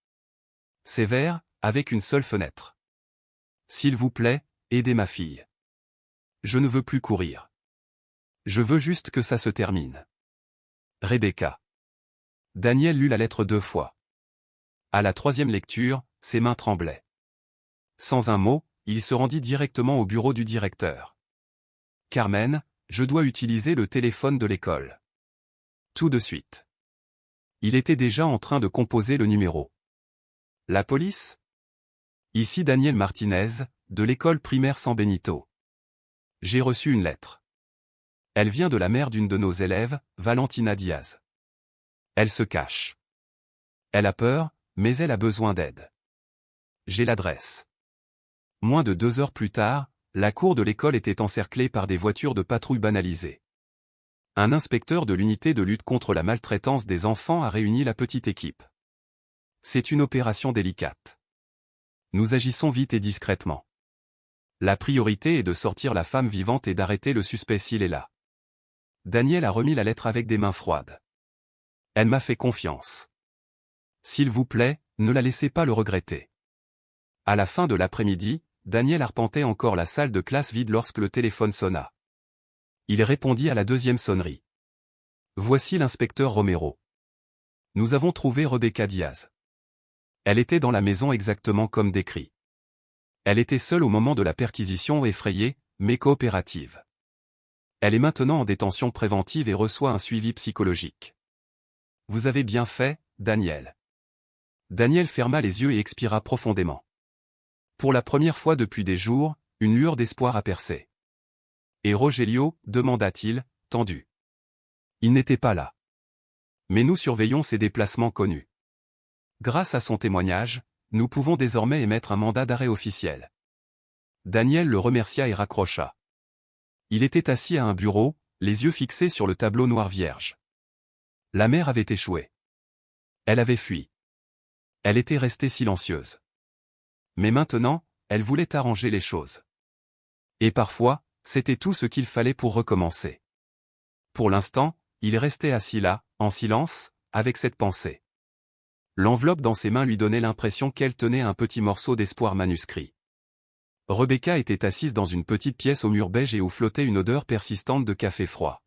C'est vert, avec une seule fenêtre. S'il vous plaît, aidez ma fille. Je ne veux plus courir. Je veux juste que ça se termine. Rebecca. Daniel lut la lettre 2 fois. À la 3e lecture, ses mains tremblaient. Sans un mot, il se rendit directement au bureau du directeur. « Carmen, je dois utiliser le téléphone de l'école. » Tout de suite. Il était déjà en train de composer le numéro. « La police ? Ici Daniel Martinez, de l'école primaire San Benito. J'ai reçu une lettre. Elle vient de la mère d'une de nos élèves, Valentina Diaz. Elle se cache. Elle a peur, mais elle a besoin d'aide. J'ai l'adresse. » Moins de 2 heures plus tard, la cour de l'école était encerclée par des voitures de patrouille banalisées. Un inspecteur de l'unité de lutte contre la maltraitance des enfants a réuni la petite équipe. C'est une opération délicate. Nous agissons vite et discrètement. La priorité est de sortir la femme vivante et d'arrêter le suspect s'il est là. Daniel a remis la lettre avec des mains froides. Elle m'a fait confiance. S'il vous plaît, ne la laissez pas le regretter. À la fin de l'après-midi, Daniel arpentait encore la salle de classe vide lorsque le téléphone sonna. Il répondit à la 2e sonnerie. Voici l'inspecteur Romero. Nous avons trouvé Rebecca Diaz. Elle était dans la maison exactement comme décrit. Elle était seule au moment de la perquisition, effrayée, mais coopérative. Elle est maintenant en détention préventive et reçoit un suivi psychologique. Vous avez bien fait, Daniel. Daniel ferma les yeux et expira profondément. Pour la première fois depuis des jours, une lueur d'espoir a percé. Et Rogelio, demanda-t-il, tendu. Il n'était pas là. Mais nous surveillons ses déplacements connus. Grâce à son témoignage, nous pouvons désormais émettre un mandat d'arrêt officiel. Daniel le remercia et raccrocha. Il était assis à un bureau, les yeux fixés sur le tableau noir vierge. La mère avait échoué. Elle avait fui. Elle était restée silencieuse. Mais maintenant, elle voulait arranger les choses. Et parfois, c'était tout ce qu'il fallait pour recommencer. Pour l'instant, il restait assis là, en silence, avec cette pensée. L'enveloppe dans ses mains lui donnait l'impression qu'elle tenait un petit morceau d'espoir manuscrit. Rebecca était assise dans une petite pièce au mur beige et où flottait une odeur persistante de café froid.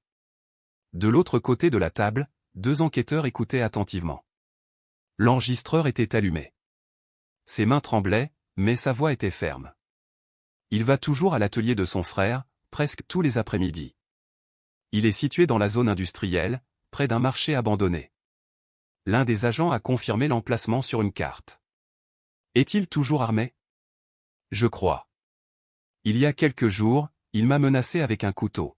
De l'autre côté de la table, 2 enquêteurs écoutaient attentivement. L'enregistreur était allumé. Ses mains tremblaient, mais sa voix était ferme. Il va toujours à l'atelier de son frère, presque tous les après-midi. Il est situé dans la zone industrielle, près d'un marché abandonné. L'un des agents a confirmé l'emplacement sur une carte. Est-il toujours armé? Je crois. Il y a quelques jours, il m'a menacé avec un couteau.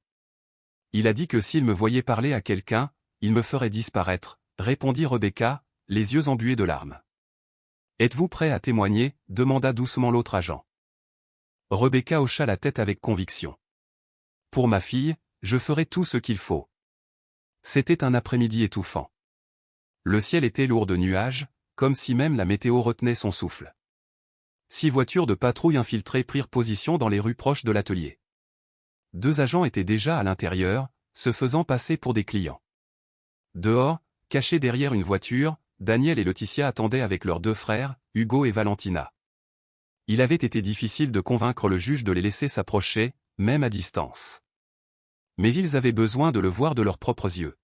Il a dit que s'il me voyait parler à quelqu'un, il me ferait disparaître, répondit Rebecca, les yeux embués de larmes. Êtes-vous prêt à témoigner? Demanda doucement l'autre agent. Rebecca hocha la tête avec conviction. Pour ma fille, je ferai tout ce qu'il faut. C'était un après-midi étouffant. Le ciel était lourd de nuages, comme si même la météo retenait son souffle. 6 voitures de patrouille infiltrées prirent position dans les rues proches de l'atelier. 2 agents étaient déjà à l'intérieur, se faisant passer pour des clients. Dehors, cachés derrière une voiture, Daniel et Laetitia attendaient avec leurs 2 frères, Hugo et Valentina. Il avait été difficile de convaincre le juge de les laisser s'approcher, même à distance. Mais ils avaient besoin de le voir de leurs propres yeux.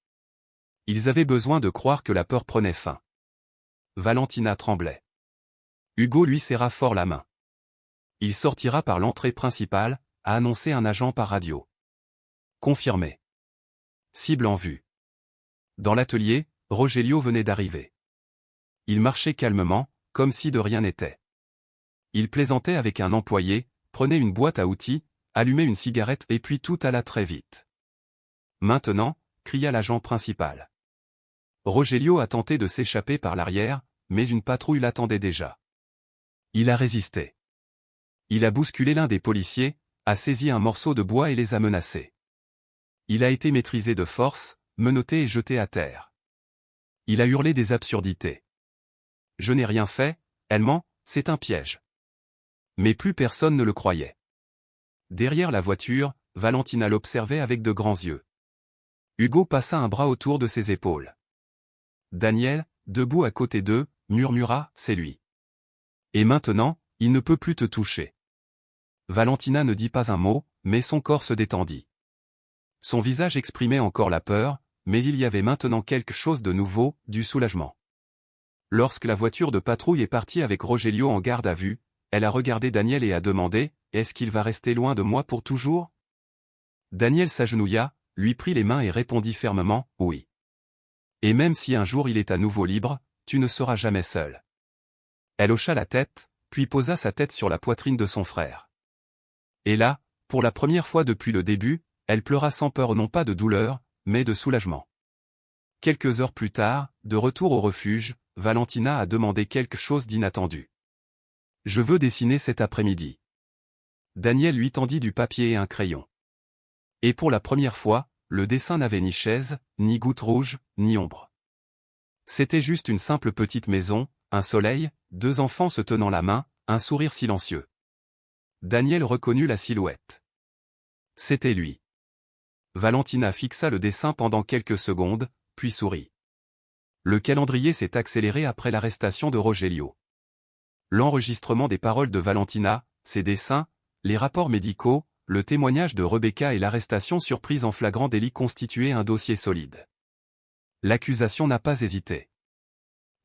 Ils avaient besoin de croire que la peur prenait fin. Valentina tremblait. Hugo lui serra fort la main. Il sortira par l'entrée principale, a annoncé un agent par radio. Confirmé. Cible en vue. Dans l'atelier, Rogelio venait d'arriver. Il marchait calmement, comme si de rien n'était. Il plaisantait avec un employé, prenait une boîte à outils, allumait une cigarette et puis tout alla très vite. Maintenant, cria l'agent principal. Rogelio a tenté de s'échapper par l'arrière, mais une patrouille l'attendait déjà. Il a résisté. Il a bousculé l'un des policiers, a saisi un morceau de bois et les a menacés. Il a été maîtrisé de force, menotté et jeté à terre. Il a hurlé des absurdités. Je n'ai rien fait, elle ment, c'est un piège. Mais plus personne ne le croyait. Derrière la voiture, Valentina l'observait avec de grands yeux. Hugo passa un bras autour de ses épaules. Daniel, debout à côté d'eux, murmura, c'est lui. Et maintenant, il ne peut plus te toucher. Valentina ne dit pas un mot, mais son corps se détendit. Son visage exprimait encore la peur, mais il y avait maintenant quelque chose de nouveau, du soulagement. Lorsque la voiture de patrouille est partie avec Rogelio en garde à vue, elle a regardé Daniel et a demandé, est-ce qu'il va rester loin de moi pour toujours? Daniel s'agenouilla, lui prit les mains et répondit fermement, oui. Et même si un jour il est à nouveau libre, tu ne seras jamais seul. Elle hocha la tête, puis posa sa tête sur la poitrine de son frère. Et là, pour la première fois depuis le début, elle pleura sans peur non pas de douleur, mais de soulagement. Quelques heures plus tard, de retour au refuge, Valentina a demandé quelque chose d'inattendu. Je veux dessiner cet après-midi. Daniel lui tendit du papier et un crayon. Et pour la première fois, le dessin n'avait ni chaise, ni goutte rouge, ni ombre. C'était juste une simple petite maison, un soleil, deux enfants se tenant la main, un sourire silencieux. Daniel reconnut la silhouette. C'était lui. Valentina fixa le dessin pendant quelques secondes, puis sourit. Le calendrier s'est accéléré après l'arrestation de Rogelio. L'enregistrement des paroles de Valentina, ses dessins, les rapports médicaux, le témoignage de Rebecca et l'arrestation surprise en flagrant délit constituaient un dossier solide. L'accusation n'a pas hésité.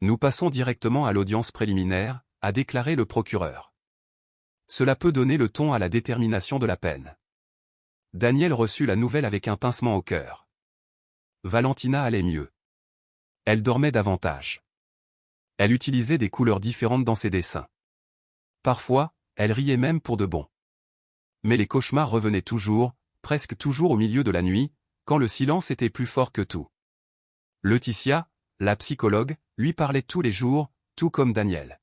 Nous passons directement à l'audience préliminaire, a déclaré le procureur. Cela peut donner le ton à la détermination de la peine. Daniel reçut la nouvelle avec un pincement au cœur. Valentina allait mieux. Elle dormait davantage. Elle utilisait des couleurs différentes dans ses dessins. Parfois, elle riait même pour de bon. Mais les cauchemars revenaient toujours, presque toujours au milieu de la nuit, quand le silence était plus fort que tout. Laetitia, la psychologue, lui parlait tous les jours, tout comme Daniel.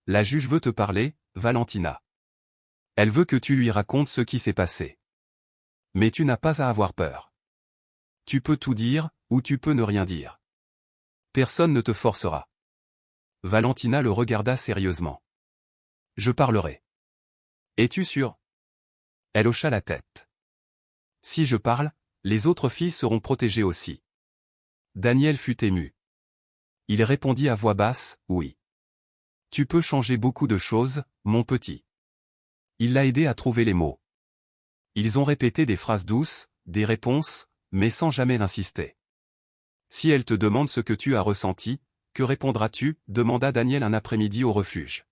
La juge veut te parler, Valentina. Elle veut que tu lui racontes ce qui s'est passé. Mais tu n'as pas à avoir peur. Tu peux tout dire, ou tu peux ne rien dire. Personne ne te forcera. Valentina le regarda sérieusement. Je parlerai. Es-tu sûr? Elle hocha la tête. Si je parle, les autres filles seront protégées aussi. Daniel fut ému. Il répondit à voix basse, oui. Tu peux changer beaucoup de choses, mon petit. Il l'a aidé à trouver les mots. Ils ont répété des phrases douces, des réponses, mais sans jamais insister. Si elle te demande ce que tu as ressenti, que répondras-tu? Demanda Daniel un après-midi au refuge.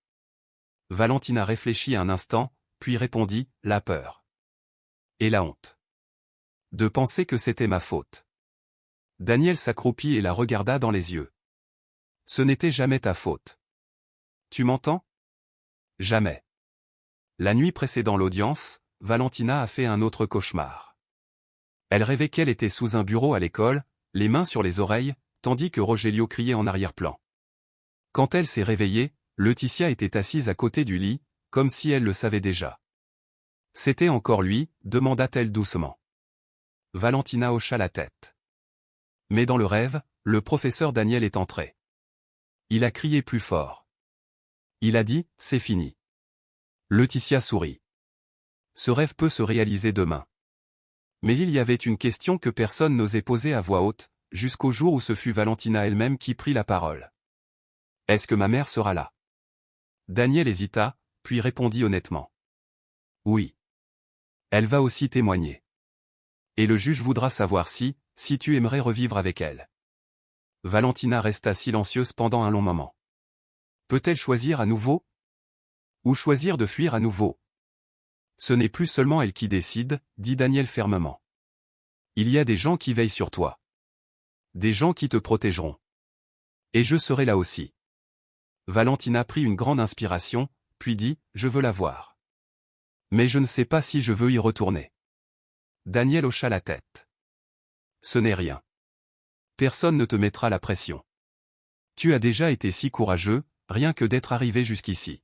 Valentina réfléchit un instant, puis répondit, la peur. Et la honte. De penser que c'était ma faute. Daniel s'accroupit et la regarda dans les yeux. Ce n'était jamais ta faute. Tu m'entends? Jamais. La nuit précédant l'audience, Valentina a fait un autre cauchemar. Elle rêvait qu'elle était sous un bureau à l'école, les mains sur les oreilles, tandis que Rogelio criait en arrière-plan. Quand elle s'est réveillée, Laetitia était assise à côté du lit, comme si elle le savait déjà. C'était encore lui, demanda-t-elle doucement. Valentina hocha la tête. Mais dans le rêve, le professeur Daniel est entré. Il a crié plus fort. Il a dit, c'est fini. Laetitia sourit. Ce rêve peut se réaliser demain. Mais il y avait une question que personne n'osait poser à voix haute, jusqu'au jour où ce fut Valentina elle-même qui prit la parole. Est-ce que ma mère sera là? Daniel hésita, puis répondit honnêtement. Oui. Elle va aussi témoigner. Et le juge voudra savoir si tu aimerais revivre avec elle. Valentina resta silencieuse pendant un long moment. Peut-elle choisir à nouveau? Ou choisir de fuir à nouveau? Ce n'est plus seulement elle qui décide, dit Daniel fermement. Il y a des gens qui veillent sur toi. Des gens qui te protégeront. Et je serai là aussi. Valentina prit une grande inspiration, puis dit, je veux la voir. Mais je ne sais pas si je veux y retourner. Daniel hocha la tête. Ce n'est rien. Personne ne te mettra la pression. Tu as déjà été si courageux, rien que d'être arrivé jusqu'ici.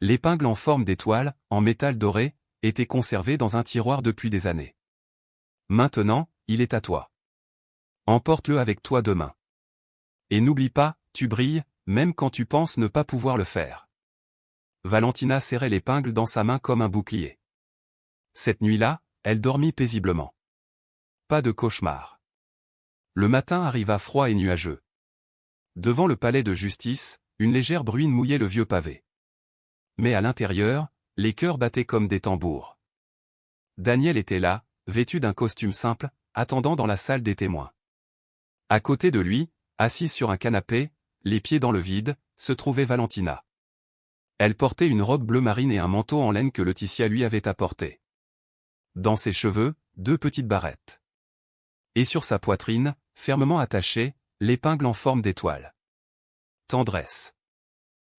L'épingle en forme d'étoile, en métal doré, était conservée dans un tiroir depuis des années. Maintenant, il est à toi. Emporte-le avec toi demain. Et n'oublie pas, tu brilles, même quand tu penses ne pas pouvoir le faire. Valentina serrait l'épingle dans sa main comme un bouclier. Cette nuit-là, elle dormit paisiblement. Pas de cauchemar. Le matin arriva froid et nuageux. Devant le palais de justice, une légère bruine mouillait le vieux pavé. Mais à l'intérieur, les cœurs battaient comme des tambours. Daniel était là, vêtu d'un costume simple, attendant dans la salle des témoins. À côté de lui, assise sur un canapé, les pieds dans le vide, se trouvait Valentina. Elle portait une robe bleu marine et un manteau en laine que Laetitia lui avait apporté. Dans ses cheveux, 2 petites barrettes. Et sur sa poitrine, fermement attachée, l'épingle en forme d'étoile. Tendresse.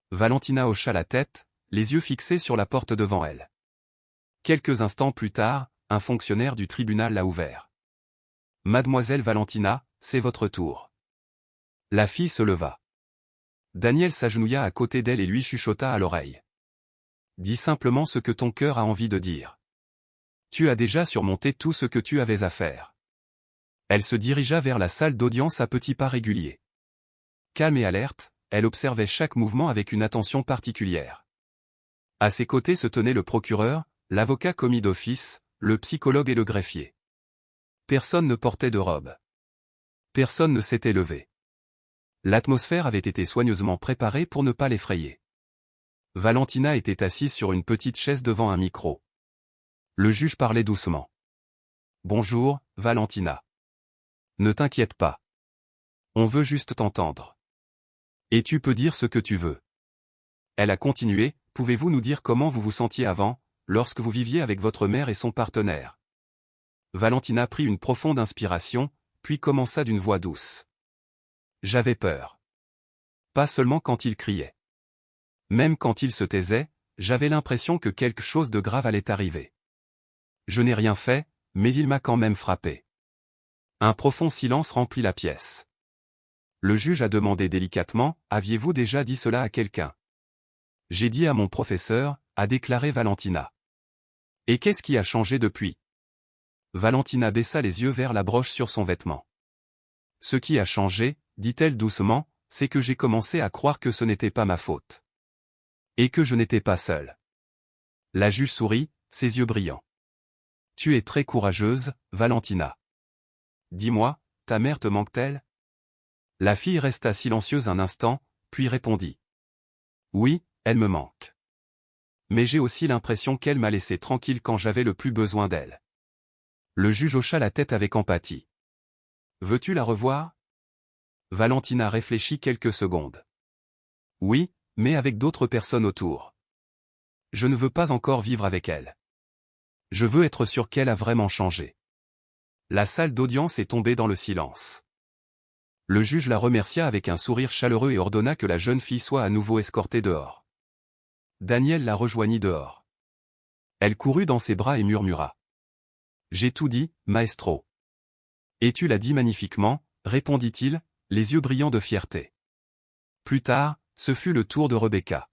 Valentina hocha la tête, les yeux fixés sur la porte devant elle. Quelques instants plus tard, un fonctionnaire du tribunal l'a ouvert. « Mademoiselle Valentina, c'est votre tour. » La fille se leva. Daniel s'agenouilla à côté d'elle et lui chuchota à l'oreille. « Dis simplement ce que ton cœur a envie de dire. Tu as déjà surmonté tout ce que tu avais à faire. » Elle se dirigea vers la salle d'audience à petits pas réguliers. Calme et alerte, elle observait chaque mouvement avec une attention particulière. À ses côtés se tenaient le procureur, l'avocat commis d'office, le psychologue et le greffier. Personne ne portait de robe. Personne ne s'était levé. L'atmosphère avait été soigneusement préparée pour ne pas l'effrayer. Valentina était assise sur une petite chaise devant un micro. Le juge parlait doucement. « Bonjour, Valentina. Ne t'inquiète pas. On veut juste t'entendre. Et tu peux dire ce que tu veux. » Elle a continué, « Pouvez-vous nous dire comment vous vous sentiez avant, lorsque vous viviez avec votre mère et son partenaire ?» Valentina prit une profonde inspiration, puis commença d'une voix douce. « J'avais peur. Pas seulement quand il criait. Même quand il se taisait, j'avais l'impression que quelque chose de grave allait arriver. Je n'ai rien fait, mais il m'a quand même frappé. » Un profond silence remplit la pièce. Le juge a demandé délicatement, « Aviez-vous déjà dit cela à quelqu'un ?» « J'ai dit à mon professeur, » a déclaré Valentina. « Et qu'est-ce qui a changé depuis ?» Valentina baissa les yeux vers la broche sur son vêtement. « Ce qui a changé, » dit-elle doucement, « c'est que j'ai commencé à croire que ce n'était pas ma faute. Et que je n'étais pas seule. » La juge sourit, ses yeux brillants. « Tu es très courageuse, Valentina. Dis-moi, ta mère te manque-t-elle ?» La fille resta silencieuse un instant, puis répondit. « Oui, elle me manque. Mais j'ai aussi l'impression qu'elle m'a laissé tranquille quand j'avais le plus besoin d'elle. » Le juge hocha la tête avec empathie. « Veux-tu la revoir ?» Valentina réfléchit quelques secondes. « Oui, mais avec d'autres personnes autour. Je ne veux pas encore vivre avec elle. Je veux être sûr qu'elle a vraiment changé. » La salle d'audience est tombée dans le silence. Le juge la remercia avec un sourire chaleureux et ordonna que la jeune fille soit à nouveau escortée dehors. Daniel la rejoignit dehors. Elle courut dans ses bras et murmura. « J'ai tout dit, maestro. » « Et tu l'as dit magnifiquement, » répondit-il, les yeux brillants de fierté. Plus tard, ce fut le tour de Rebecca.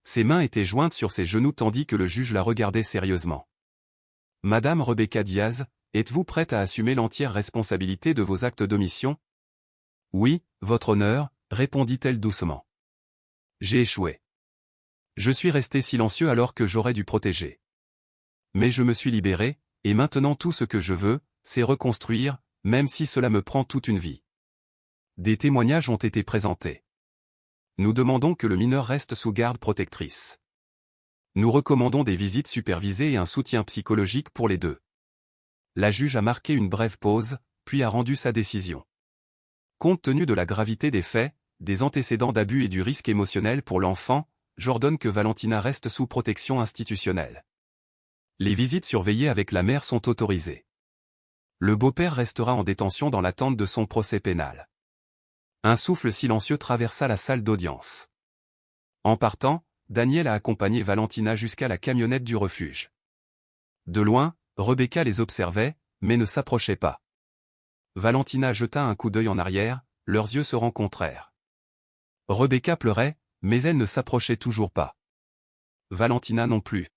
Ses mains étaient jointes sur ses genoux tandis que le juge la regardait sérieusement. « Madame Rebecca Diaz, êtes-vous prête à assumer l'entière responsabilité de vos actes d'omission ?»« Oui, votre honneur, » répondit-elle doucement. « J'ai échoué. Je suis resté silencieux alors que j'aurais dû protéger. Mais je me suis libéré, et maintenant tout ce que je veux, c'est reconstruire, même si cela me prend toute une vie. » Des témoignages ont été présentés. Nous demandons que le mineur reste sous garde protectrice. Nous recommandons des visites supervisées et un soutien psychologique pour les deux. La juge a marqué une brève pause, puis a rendu sa décision. Compte tenu de la gravité des faits, des antécédents d'abus et du risque émotionnel pour l'enfant, j'ordonne que Valentina reste sous protection institutionnelle. Les visites surveillées avec la mère sont autorisées. Le beau-père restera en détention dans l'attente de son procès pénal. Un souffle silencieux traversa la salle d'audience. En partant, Daniel a accompagné Valentina jusqu'à la camionnette du refuge. De loin, Rebecca les observait, mais ne s'approchait pas. Valentina jeta un coup d'œil en arrière, leurs yeux se rencontrèrent. Rebecca pleurait, mais elle ne s'approchait toujours pas. Valentina non plus.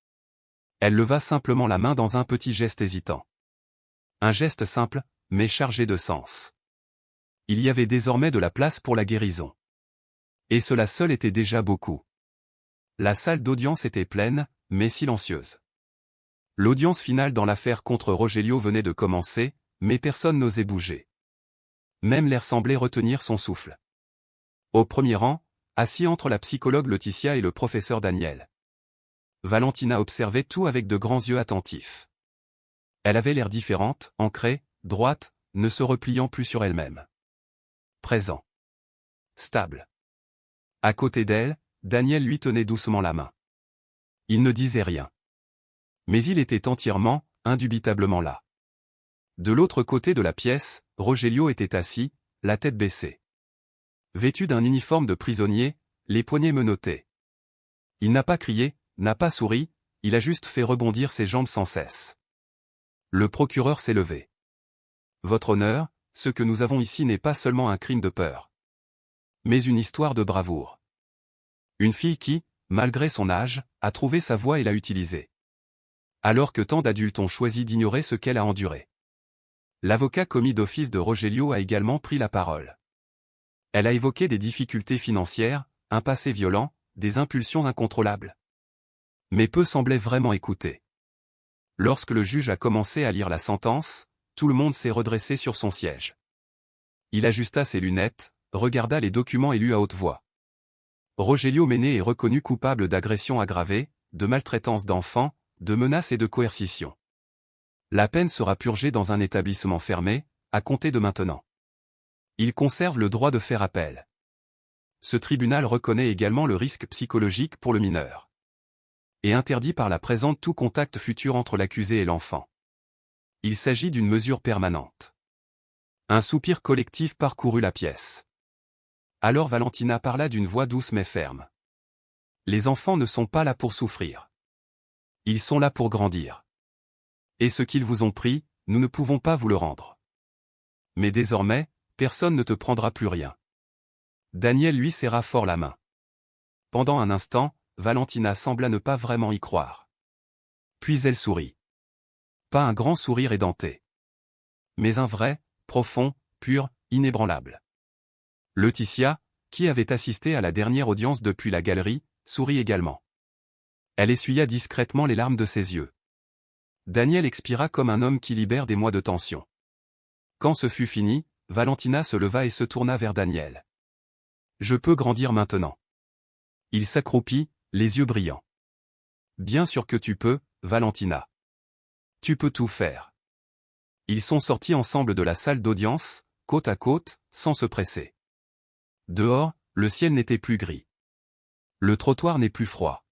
Elle leva simplement la main dans un petit geste hésitant. Un geste simple, mais chargé de sens. Il y avait désormais de la place pour la guérison. Et cela seul était déjà beaucoup. La salle d'audience était pleine, mais silencieuse. L'audience finale dans l'affaire contre Rogelio venait de commencer, mais personne n'osait bouger. Même l'air semblait retenir son souffle. Au premier rang, assis entre la psychologue Laetitia et le professeur Daniel. Valentina observait tout avec de grands yeux attentifs. Elle avait l'air différente, ancrée, droite, ne se repliant plus sur elle-même. Présent. Stable. À côté d'elle, Daniel lui tenait doucement la main. Il ne disait rien. Mais il était entièrement, indubitablement là. De l'autre côté de la pièce, Rogelio était assis, la tête baissée. Vêtu d'un uniforme de prisonnier, les poignets menottés. Il n'a pas crié, n'a pas souri, il a juste fait rebondir ses jambes sans cesse. Le procureur s'est levé. Votre honneur, ce que nous avons ici n'est pas seulement un crime de peur. Mais une histoire de bravoure. Une fille qui, malgré son âge, a trouvé sa voie et l'a utilisée. Alors que tant d'adultes ont choisi d'ignorer ce qu'elle a enduré. L'avocat commis d'office de Rogelio a également pris la parole. Elle a évoqué des difficultés financières, un passé violent, des impulsions incontrôlables. Mais peu semblaient vraiment écouter. Lorsque le juge a commencé à lire la sentence, tout le monde s'est redressé sur son siège. Il ajusta ses lunettes, regarda les documents et lut à haute voix. Rogelio Méné est reconnu coupable d'agression aggravée, de maltraitance d'enfants, de menaces et de coercition. La peine sera purgée dans un établissement fermé, à compter de maintenant. Il conserve le droit de faire appel. Ce tribunal reconnaît également le risque psychologique pour le mineur. Et interdit par la présente tout contact futur entre l'accusé et l'enfant. Il s'agit d'une mesure permanente. Un soupir collectif parcourut la pièce. Alors Valentina parla d'une voix douce mais ferme. Les enfants ne sont pas là pour souffrir. Ils sont là pour grandir. Et ce qu'ils vous ont pris, nous ne pouvons pas vous le rendre. Mais désormais, personne ne te prendra plus rien. Daniel lui serra fort la main. Pendant un instant, Valentina sembla ne pas vraiment y croire. Puis elle sourit. Pas un grand sourire édenté. Mais un vrai, profond, pur, inébranlable. Laetitia, qui avait assisté à la dernière audience depuis la galerie, sourit également. Elle essuya discrètement les larmes de ses yeux. Daniel expira comme un homme qui libère des mois de tension. Quand ce fut fini, Valentina se leva et se tourna vers Daniel. Je peux grandir maintenant. Il s'accroupit, les yeux brillants. Bien sûr que tu peux, Valentina. Tu peux tout faire. Ils sont sortis ensemble de la salle d'audience, côte à côte, sans se presser. Dehors, le ciel n'était plus gris. Le trottoir n'est plus froid.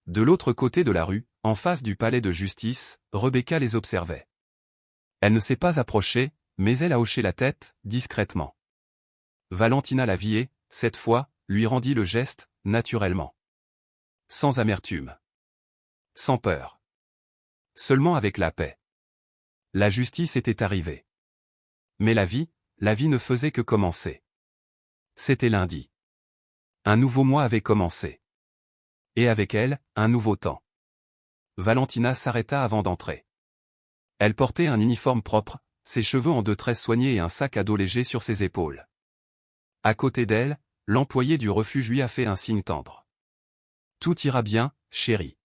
De l'autre côté de la rue, en face du palais de justice, Rebecca les observait. Elle ne s'est pas approchée, mais elle a hoché la tête, discrètement. Valentina la vit et, cette fois, lui rendit le geste, naturellement. Sans amertume. Sans peur. Seulement avec la paix. La justice était arrivée. Mais la vie ne faisait que commencer. C'était lundi. Un nouveau mois avait commencé. Et avec elle, un nouveau temps. Valentina s'arrêta avant d'entrer. Elle portait un uniforme propre, ses cheveux en 2 tresses soignés et un sac à dos léger sur ses épaules. À côté d'elle, l'employé du refuge lui a fait un signe tendre. Tout ira bien, chérie.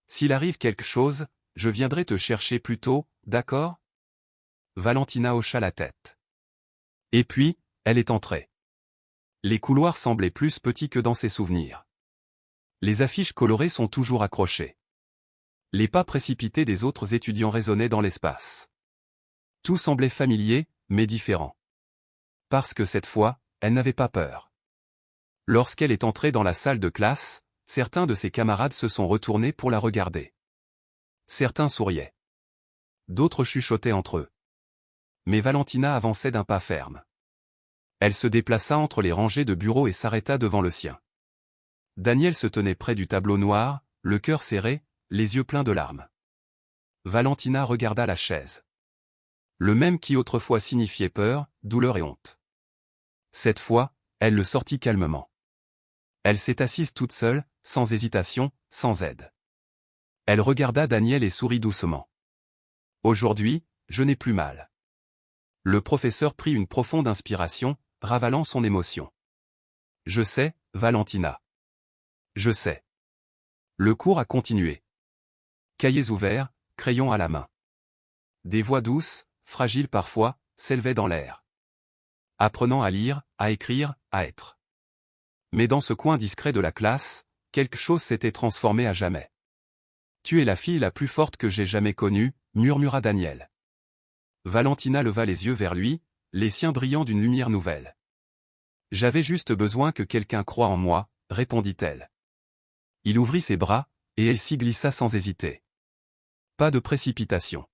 S'il arrive quelque chose, je viendrai te chercher plus tôt, d'accord ? Valentina hocha la tête. Et puis, elle est entrée. Les couloirs semblaient plus petits que dans ses souvenirs. Les affiches colorées sont toujours accrochées. Les pas précipités des autres étudiants résonnaient dans l'espace. Tout semblait familier, mais différent. Parce que cette fois, elle n'avait pas peur. Lorsqu'elle est entrée dans la salle de classe, certains de ses camarades se sont retournés pour la regarder. Certains souriaient. D'autres chuchotaient entre eux. Mais Valentina avançait d'un pas ferme. Elle se déplaça entre les rangées de bureaux et s'arrêta devant le sien. Daniel se tenait près du tableau noir, le cœur serré, les yeux pleins de larmes. Valentina regarda la chaise. Le même qui autrefois signifiait peur, douleur et honte. Cette fois, elle le sortit calmement. Elle s'est assise toute seule, sans hésitation, sans aide. Elle regarda Daniel et sourit doucement. Aujourd'hui, je n'ai plus mal. Le professeur prit une profonde inspiration, ravalant son émotion. Je sais, Valentina. Je sais. Le cours a continué. Cahiers ouverts, crayons à la main. Des voix douces, fragiles parfois, s'élevaient dans l'air. Apprenant à lire, à écrire, à être. Mais dans ce coin discret de la classe, quelque chose s'était transformé à jamais. Tu es la fille la plus forte que j'ai jamais connue, murmura Daniel. Valentina leva les yeux vers lui, les siens brillants d'une lumière nouvelle. J'avais juste besoin que quelqu'un croie en moi, répondit-elle. Il ouvrit ses bras, et elle s'y glissa sans hésiter. Pas de précipitation.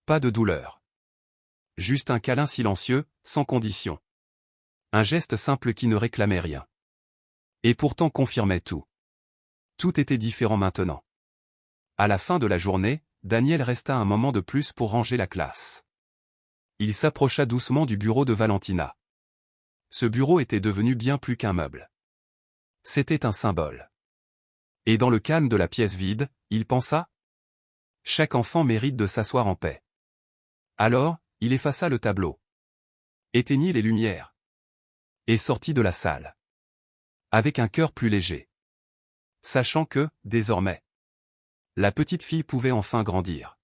Pas de douleur. Juste un câlin silencieux, sans condition. Un geste simple qui ne réclamait rien. Et pourtant confirmait tout. Tout était différent maintenant. À la fin de la journée, Daniel resta un moment de plus pour ranger la classe. Il s'approcha doucement du bureau de Valentina. Ce bureau était devenu bien plus qu'un meuble. C'était un symbole. Et dans le calme de la pièce vide, il pensa : chaque enfant mérite de s'asseoir en paix. Alors, il effaça le tableau. Éteignit les lumières. Et sortit de la salle. Avec un cœur plus léger. Sachant que, désormais, la petite fille pouvait enfin grandir.